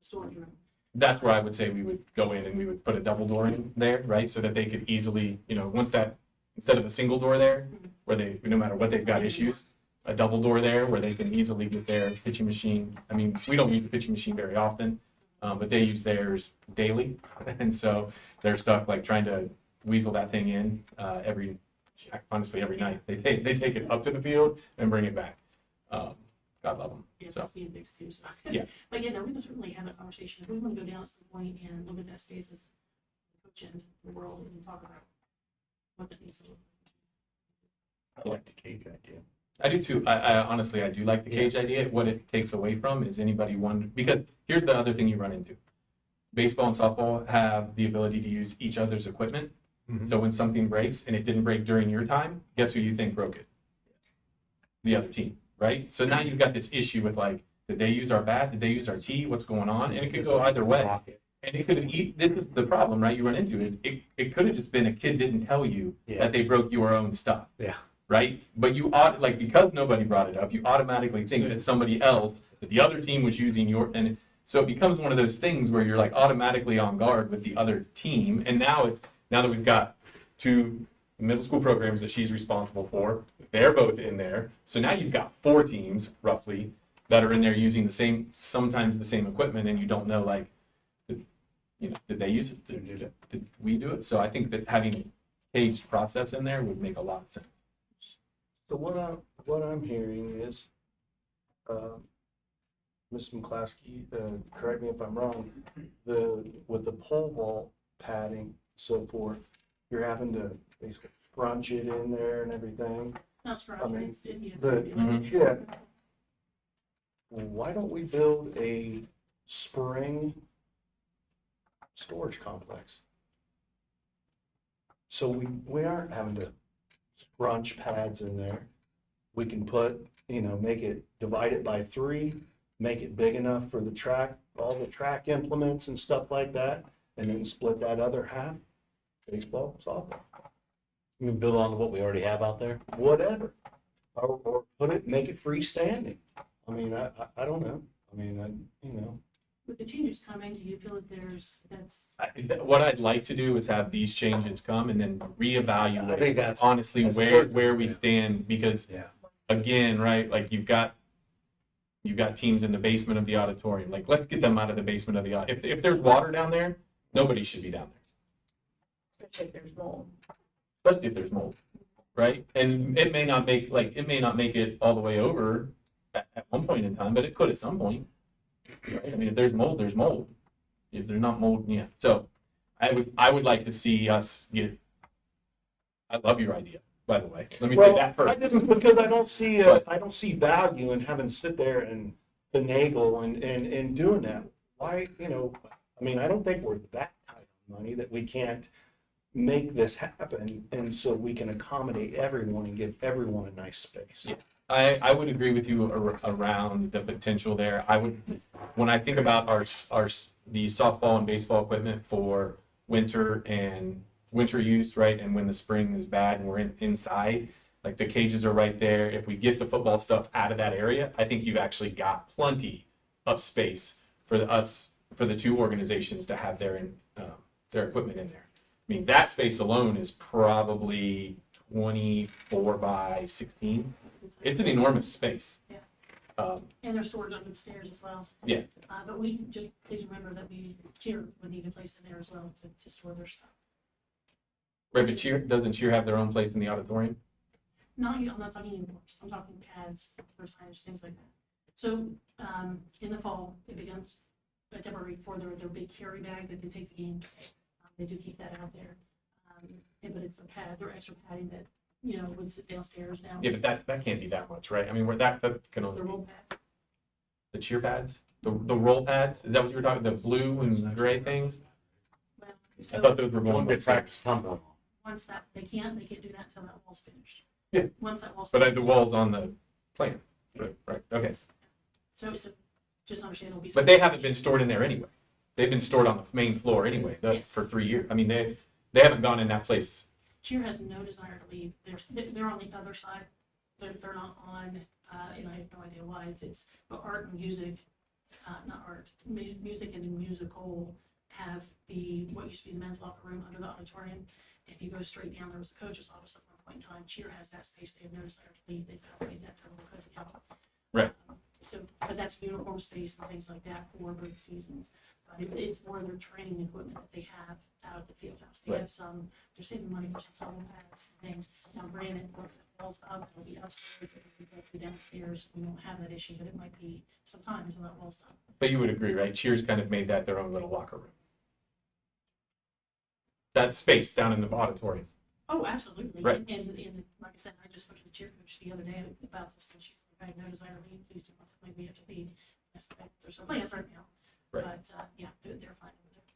[SPEAKER 7] storage room.
[SPEAKER 6] That's where I would say we would go in and we would put a double door in there, right? So that they could easily, once that, instead of a single door there, where they, no matter what they've got issues, a double door there where they can easily get their pitching machine. I mean, we don't use the pitching machine very often, but they use theirs daily. And so they're stuck like trying to weasel that thing in honestly, every night. They take it up to the field and bring it back. God love them.
[SPEAKER 7] Yeah,
[SPEAKER 6] So.
[SPEAKER 7] that's being fixed too, so.
[SPEAKER 6] Yeah.
[SPEAKER 7] But yeah, no, we can certainly have a conversation. If we want to go down to the point and look at that space as the coach and the world and talk about what that needs to look like.
[SPEAKER 1] I like the cage idea.
[SPEAKER 6] I do too. I honestly, I do like the cage idea. What it takes away from is anybody wonder, because here's the other thing you run into. Baseball and softball have the ability to use each other's equipment.
[SPEAKER 5] Mhm.
[SPEAKER 6] So when something breaks and it didn't break during your time, guess who you think broke it? The other team, right? So now you've got this issue with like, did they use our bat? Did they use our tee? What's going on? And it could go either way. And it could have, this is the problem, right? You run into is it could have just been a kid didn't tell you that they broke your own stuff.
[SPEAKER 5] Yeah.
[SPEAKER 6] Right? But you ought, like, because nobody brought it up, you automatically think that somebody else, that the other team was using and so it becomes one of those things where you're like automatically on guard with the other team. And now that we've got 2 middle school programs that she's responsible for, they're both in there. So now you've got 4 teams roughly that are in there using sometimes the same equipment, and you don't know, like, did they use it? Did we do it? So I think that having a caged process in there would make a lot of sense.
[SPEAKER 8] So what I'm hearing is, Ms. McClaskey, correct me if I'm wrong, with the pole vault padding, so forth, you're having to basically scrunch it in there and everything.
[SPEAKER 7] Not strong,
[SPEAKER 8] I mean,
[SPEAKER 7] it's, yeah.
[SPEAKER 6] Mhm.
[SPEAKER 8] Yeah. Why don't we build a spring storage complex? So we aren't having to scrunch pads in there. We can put, make it, divide it by 3, make it big enough for the track, all the track implements and stuff like that, and then split that other half, baseball, softball,
[SPEAKER 5] You can build on what we already have out there.
[SPEAKER 8] whatever. Or make it freestanding. I mean, I don't know. I mean,
[SPEAKER 7] With the changes coming, do you feel that
[SPEAKER 6] What I'd like to do is have these changes come and then
[SPEAKER 5] I think
[SPEAKER 6] reevaluate
[SPEAKER 5] that's
[SPEAKER 6] honestly
[SPEAKER 5] perfect.
[SPEAKER 6] where we
[SPEAKER 5] Yeah.
[SPEAKER 6] stand, because
[SPEAKER 5] Yeah.
[SPEAKER 6] again, right, like you've got teams in the basement of the auditorium. Like, let's get them out of the basement of the if there's water down there, nobody should be down there,
[SPEAKER 3] Especially if there's mold.
[SPEAKER 6] especially if there's mold, right? And it may not make it all the way over at one point in time, but it could at some point. Right? I mean, if there's mold, there's mold. If there's not mold, yeah. So I would like to see us get. I love your idea, by the way. Let me say that
[SPEAKER 8] I
[SPEAKER 6] first.
[SPEAKER 8] just, because I don't see,
[SPEAKER 6] But-
[SPEAKER 8] I don't see value in having to sit there and finagle and doing that. Why, I mean, I don't think we're that tight on money that we can't make this happen, and so we can accommodate everyone and give everyone a nice space.
[SPEAKER 6] Yeah. I would agree with you around the potential there. When I think about the softball and baseball equipment for winter use, right, and when the spring is bad and we're inside, Like the cages are right there. If we get the football stuff out of that area, I think you've actually got plenty of space for the two organizations to have their equipment in there. I mean, that space alone is probably 24 by 16. It's an enormous space.
[SPEAKER 7] Yeah.
[SPEAKER 6] Um,
[SPEAKER 7] And there's storage under the stairs as well.
[SPEAKER 6] Yeah.
[SPEAKER 7] But we just, please remember that cheer would need a place in there as well to store their stuff.
[SPEAKER 6] right, but doesn't cheer have their own place in the auditorium?
[SPEAKER 7] I'm not talking uniforms, I'm talking pads, or signage, things like that. So, in the fall, it becomes a temporary for their big carry bag that they take to games. They do keep that out there. But it's the pad, their extra padding that, would sit downstairs now.
[SPEAKER 6] Yeah, but that can't be that much, right? I mean, where that can only
[SPEAKER 7] The
[SPEAKER 6] be
[SPEAKER 7] roll pads.
[SPEAKER 6] the cheer pads, the roll pads. Is that what you were talking? The blue and gray things?
[SPEAKER 7] Well,
[SPEAKER 6] I
[SPEAKER 7] so
[SPEAKER 6] thought those were going
[SPEAKER 5] One
[SPEAKER 6] with
[SPEAKER 5] good practice tumbling.
[SPEAKER 7] once that, they can't do that until that wall's finished.
[SPEAKER 6] Yeah.
[SPEAKER 7] Once that wall's
[SPEAKER 6] But
[SPEAKER 7] finished.
[SPEAKER 6] the wall's on the plan. Right. Okay.
[SPEAKER 7] So it's just understand it'll be.
[SPEAKER 6] But they haven't been stored in there anyway. They've been stored on the main floor anyway
[SPEAKER 7] Yes.
[SPEAKER 6] for 3 years. I mean, they haven't gone in that place.
[SPEAKER 7] Cheer has no desire to leave. They're on the other side. They're not on, and I have no idea why. But art and music, not art, music and musical have what used to be the men's locker room under the auditorium. If you go straight down, there was a coach's office at one point in time. Cheer has that space. They have no desire to leave. They've kind of made that their little cookie out.
[SPEAKER 6] Right.
[SPEAKER 7] So, but that's uniform space and things like that for both seasons. But it's more their training equipment that they have out at the field house. They
[SPEAKER 6] Right.
[SPEAKER 7] have they're saving money for some tumble pads and things. Now granted, once that wall's up, it'll be upstairs, it'll go through downstairs. We won't have that issue, but it might be some time until that wall's done.
[SPEAKER 6] But you would agree, right? Cheers kind of made that their own little locker room. That space down in the auditorium.
[SPEAKER 7] Oh, absolutely.
[SPEAKER 6] Right.
[SPEAKER 7] And like I said, I just spoke to the cheer coach the other day about this, and she's like, I have no desire to leave, please do not make me have to leave. I said, there's no plans right now.
[SPEAKER 6] Right.
[SPEAKER 7] But, yeah, they're fine with it.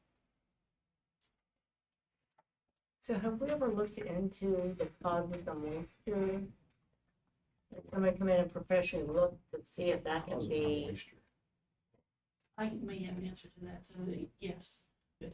[SPEAKER 3] So have we ever looked into the causes of moisture? Like somebody come in and professionally look to see if that can be,
[SPEAKER 7] I may have an answer to that, so yes.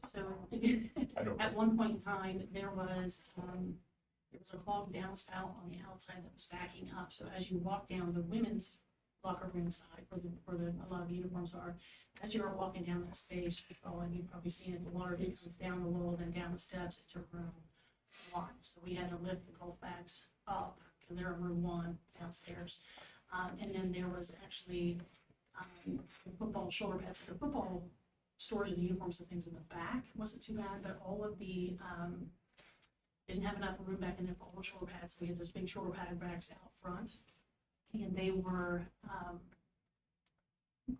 [SPEAKER 7] So
[SPEAKER 6] I don't.
[SPEAKER 7] at one point in time, there was a clogged downspout on the outside that was backing up. So as you walk down the women's locker room side, where a lot of the uniforms are, as you are walking down that space, and you've probably seen it, the water comes down the wall, then down the steps into room 1. So we had to lift the golf bags up because they're in room 1 downstairs. And then there was actually the football shoulder pads. So the football storage of the uniforms and things in the back wasn't too bad, but all of the didn't have enough room back in there for all the shoulder pads. So we had those big shoulder pad racks out front, and they were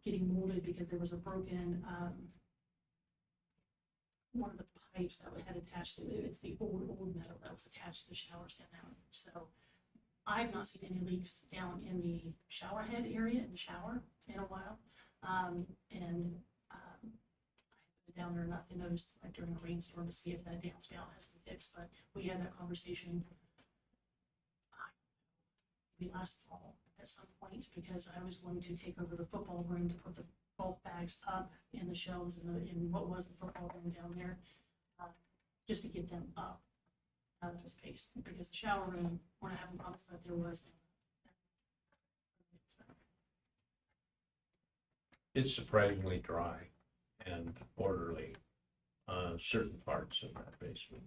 [SPEAKER 7] getting molded because there was a broken one of the pipes that we had attached to it. It's the old metal that was attached to the showers down there. So I've not seen any leaks down in the shower head area in the shower in a while, and down there enough to notice, like during a rainstorm, to see if that downspout has been fixed. But we had that conversation maybe last fall at some point, because I was going to take over the football room to put the golf bags up in the shelves in what was the football room down there, just to get them up out of the space, because the shower room, we're not having problems, but there was.
[SPEAKER 1] It's surprisingly dry and orderly, certain parts of that basement.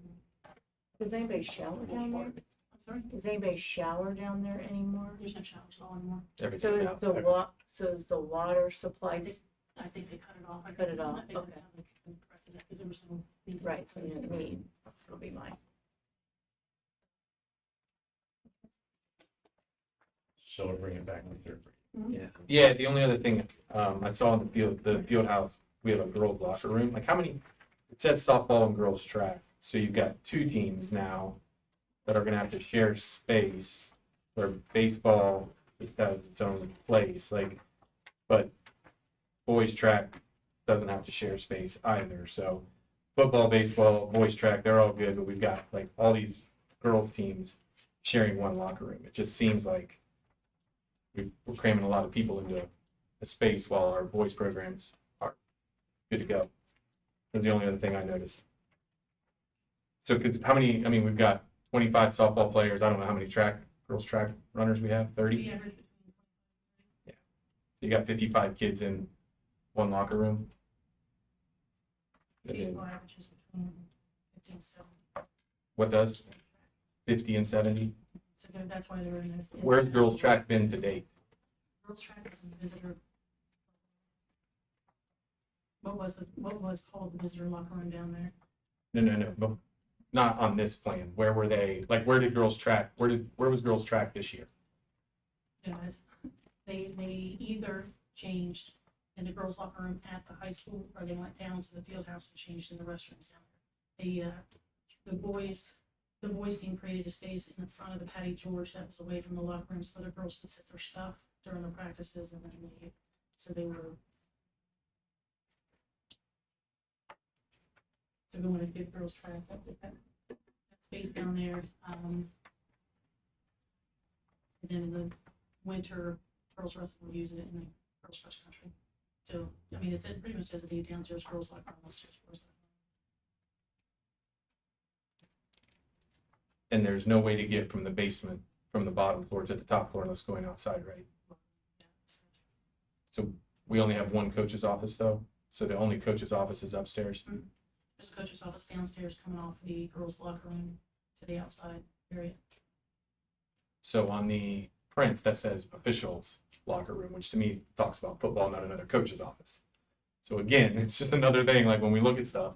[SPEAKER 3] does anybody shower down there?
[SPEAKER 7] I'm sorry,
[SPEAKER 3] Does anybody shower down there anymore?
[SPEAKER 7] there's no showers at all anymore.
[SPEAKER 3] So
[SPEAKER 6] Everything's
[SPEAKER 3] is
[SPEAKER 6] out.
[SPEAKER 3] the water supply,
[SPEAKER 7] I think they cut it off.
[SPEAKER 3] Cut it off,
[SPEAKER 7] I think that's
[SPEAKER 3] okay.
[SPEAKER 7] how they corrected it, because there was no.
[SPEAKER 3] right, so you know what I mean, that's gonna be mine.
[SPEAKER 1] So we'll bring it back with your.
[SPEAKER 6] Yeah, the only other thing I saw in the field house, we have a girls' locker room. Like how many? It says softball and girls' track, so you've got 2 teams now that are gonna have to share space. Where baseball just has its own place, like, but boys' track doesn't have to share space either. So football, baseball, boys' track, they're all good, but we've got like all these girls' teams sharing one locker room. It just seems like we're cramming a lot of people into a space while our boys programs are good to go. That's the only other thing I noticed. So, because how many, I mean, we've got 25 softball players. I don't know how many track girls track runners we have? 30?
[SPEAKER 7] We average between
[SPEAKER 6] You got 55 kids in one locker room.
[SPEAKER 7] baseball averages between 50 and 70.
[SPEAKER 6] What does? 50 and 70?
[SPEAKER 7] So that's why they're in a.
[SPEAKER 6] Where's girls track been to date?
[SPEAKER 7] Girls track is in the visitor. What was called the visitor locker room down there?
[SPEAKER 6] No, but not on this plan. Where were they? Like, where did girls track? Where was girls track this year?
[SPEAKER 7] You know, they either changed in the girls locker room at the high school, or they went down to the field house and changed in the restrooms down there. The boys team created a space in the front of the Patty George that was away from the locker rooms, so the girls could sit their stuff during the practices and then leave. So they were. So we want to give girls track that space down there. And then in the winter, girls wrestling will use it in the girls cross country. So, I mean, it's pretty much as a downstairs girls locker room, upstairs girls locker
[SPEAKER 6] And there's no way to get from the basement, from the bottom floor to the top floor unless going outside, right?
[SPEAKER 7] room. Yeah,
[SPEAKER 6] So we only have one coach's office though. So the only coach's office is upstairs.
[SPEAKER 7] There's a coach's office downstairs coming off the girls locker room to the outside area.
[SPEAKER 6] So on the prints that says officials locker room, which to me talks about football, not another coach's office. So again, it's just another thing, like when we look at stuff,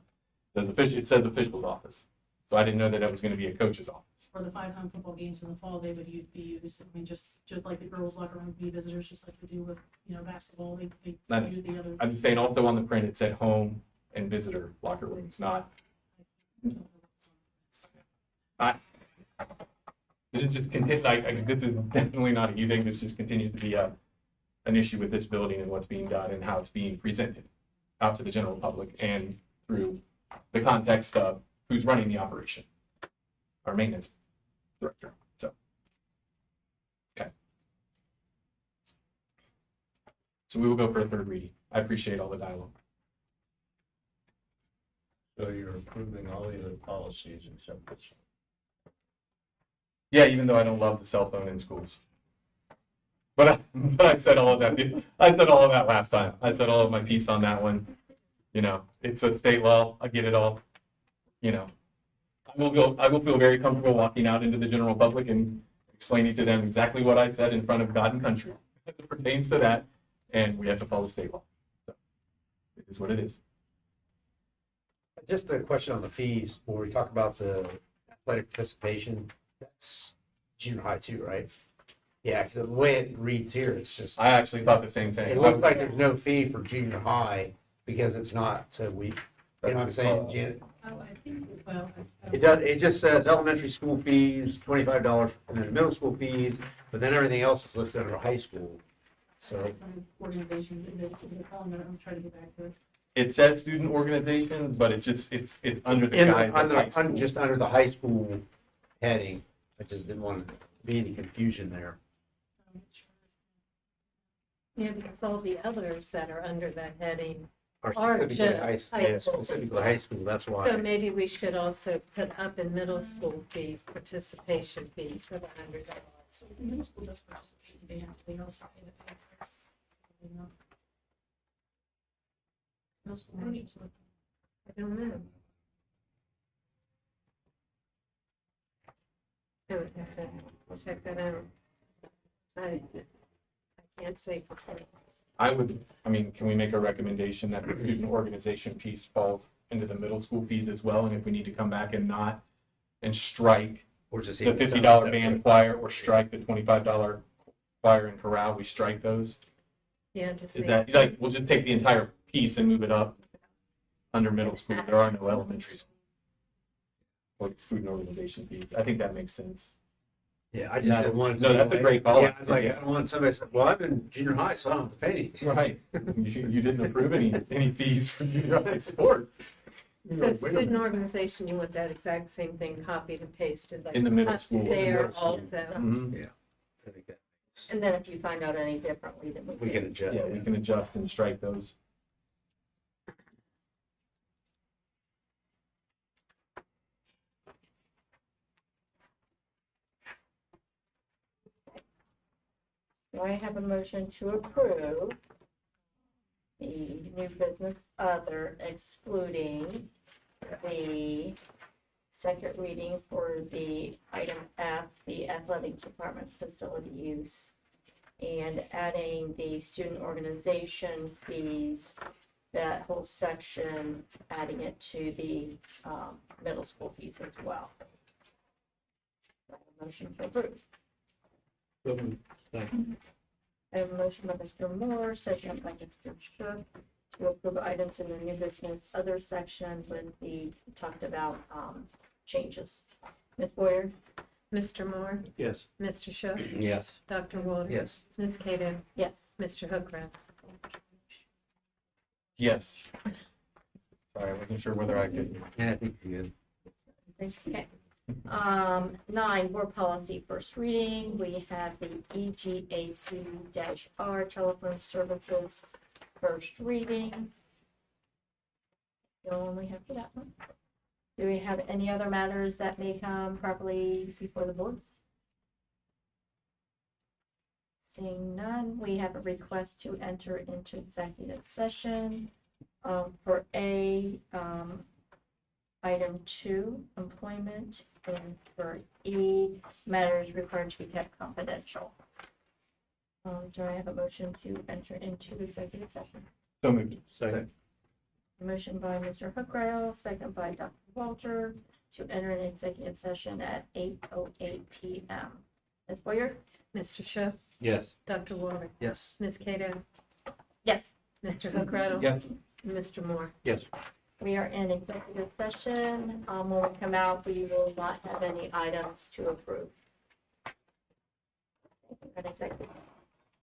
[SPEAKER 6] it says official's office. So I didn't know that that was gonna be a coach's office.
[SPEAKER 7] For the 5 home football games in the fall, they would be used, I mean, just like the girls locker room would be visitors, just like they do with, basketball, they
[SPEAKER 6] Not-
[SPEAKER 7] use the other.
[SPEAKER 6] I'm just saying also on the print, it said home and visitor locker rooms, not, this is just continue, like, this is definitely not a you thing, this just continues to be an issue with this building and what's being done and how it's being presented out to the general public and through the context of who's running the operation, our maintenance director, so. Okay. So we will go for a third reading. I appreciate all the dialogue.
[SPEAKER 1] So you're approving all the other policies except this one.
[SPEAKER 6] Yeah, even though I don't love the cell phone in schools. But I said all of that. I said all of that last time. I said all of my piece on that one. It's a state law. I get it all. I will feel very comfortable walking out into the general public and explaining to them exactly what I said in front of God and country as it pertains to that. And we have to follow state law. So it is what it is.
[SPEAKER 9] Just a question on the fees, when we talk about the athletic participation, that's junior high too, right? Yeah, because the way it reads here, it's just,
[SPEAKER 6] I actually thought the same thing.
[SPEAKER 9] it looks like there's no fee for junior high because it's not, so we, you know what I'm saying, Janet?
[SPEAKER 7] Oh, I think, well.
[SPEAKER 9] It just says elementary school fees, $25, and then middle school fees, but then everything else is listed under high school. So,
[SPEAKER 7] Organizations, is it calling it? I'm trying to get back to it.
[SPEAKER 6] It says student organizations, but it's under the guise of high school.
[SPEAKER 9] just under the high school heading, I just didn't want to be any confusion there.
[SPEAKER 4] Yeah, because all the others that are under that heading,
[SPEAKER 9] Or
[SPEAKER 4] Or
[SPEAKER 9] specifically
[SPEAKER 4] just
[SPEAKER 9] high,
[SPEAKER 4] high
[SPEAKER 9] yeah,
[SPEAKER 4] school.
[SPEAKER 9] specifically high school, that's why.
[SPEAKER 4] so maybe we should also put up in middle school fees, participation fees, so that under that.
[SPEAKER 7] So the middle school does participate in band, they also pay the band. Middle school marches with
[SPEAKER 4] I don't know. I would have to check that out. I can't say for sure.
[SPEAKER 6] Can we make a recommendation that the student organization piece falls into the middle school fees as well? And if we need to come back and strike
[SPEAKER 9] Or just
[SPEAKER 6] the $50 band choir or strike the $25 choir and chorale, we strike those?
[SPEAKER 4] Yeah, just.
[SPEAKER 6] Is
[SPEAKER 4] make-
[SPEAKER 6] that, like, we'll just take the entire piece and move it up under middle school. There are no elementary school or student organization fees. I think that makes sense.
[SPEAKER 9] Yeah, I just didn't want it to
[SPEAKER 6] No,
[SPEAKER 9] be
[SPEAKER 6] that's a
[SPEAKER 9] like-
[SPEAKER 6] great call.
[SPEAKER 9] Yeah, it's like, I don't want somebody to say, well, I'm in junior high, so I don't have to pay anything.
[SPEAKER 6] Right. You didn't approve any fees for junior high sports.
[SPEAKER 4] So
[SPEAKER 6] Wait a
[SPEAKER 4] student
[SPEAKER 6] minute.
[SPEAKER 4] organization, you want that exact same thing copied and pasted like
[SPEAKER 6] In the middle
[SPEAKER 4] up
[SPEAKER 6] school.
[SPEAKER 4] there
[SPEAKER 9] Middle school.
[SPEAKER 4] also.
[SPEAKER 6] Mhm.
[SPEAKER 9] I think that
[SPEAKER 3] And then if you find out any differently, then
[SPEAKER 9] we can adjust.
[SPEAKER 6] Yeah, we can adjust and strike those.
[SPEAKER 3] Do I have a motion to approve the new business other excluding the second reading for the item F, the athletic department facility use, and adding the student organization fees, that whole section, adding it to the middle school fees as well? Do I have a motion to approve? I have a motion by Mr. Moore, second by Mr. Shook, to approve items in the new business other section with the talked about changes. Ms. Boyer?
[SPEAKER 4] Mr. Moore,
[SPEAKER 8] Yes.
[SPEAKER 4] Mr. Shook,
[SPEAKER 5] Yes.
[SPEAKER 4] Dr. Walter.
[SPEAKER 9] Yes.
[SPEAKER 4] Ms. Cato,
[SPEAKER 3] Yes.
[SPEAKER 4] Mr. Hookrah.
[SPEAKER 6] Yes. Sorry, I wasn't sure whether I could.
[SPEAKER 9] Yeah, I think you're good.
[SPEAKER 3] Okay. 9, board policy first reading. We have the EGAC-R telephone services first reading. The only we have for that one. Do we have any other matters that may come properly before the board? Seeing none, we have a request to enter into executive session for item 2, employment, and for E, matters required to be kept confidential. Do I have a motion to enter into executive session?
[SPEAKER 6] So moved.
[SPEAKER 8] Second.
[SPEAKER 3] Motion by Mr. Hookrah, second by Dr. Walter, to enter an executive session at 8:08 PM. Ms. Boyer?
[SPEAKER 4] Mr. Shook,
[SPEAKER 5] Yes.
[SPEAKER 4] Dr. Walter,
[SPEAKER 9] Yes.
[SPEAKER 4] Ms. Cato,
[SPEAKER 3] Yes.
[SPEAKER 4] Mr. Hookrah.
[SPEAKER 6] Yes.
[SPEAKER 4] Mr. Moore.
[SPEAKER 8] Yes.
[SPEAKER 3] We are in executive session. When we come out, we will not have any items to approve. Thank you for an executive.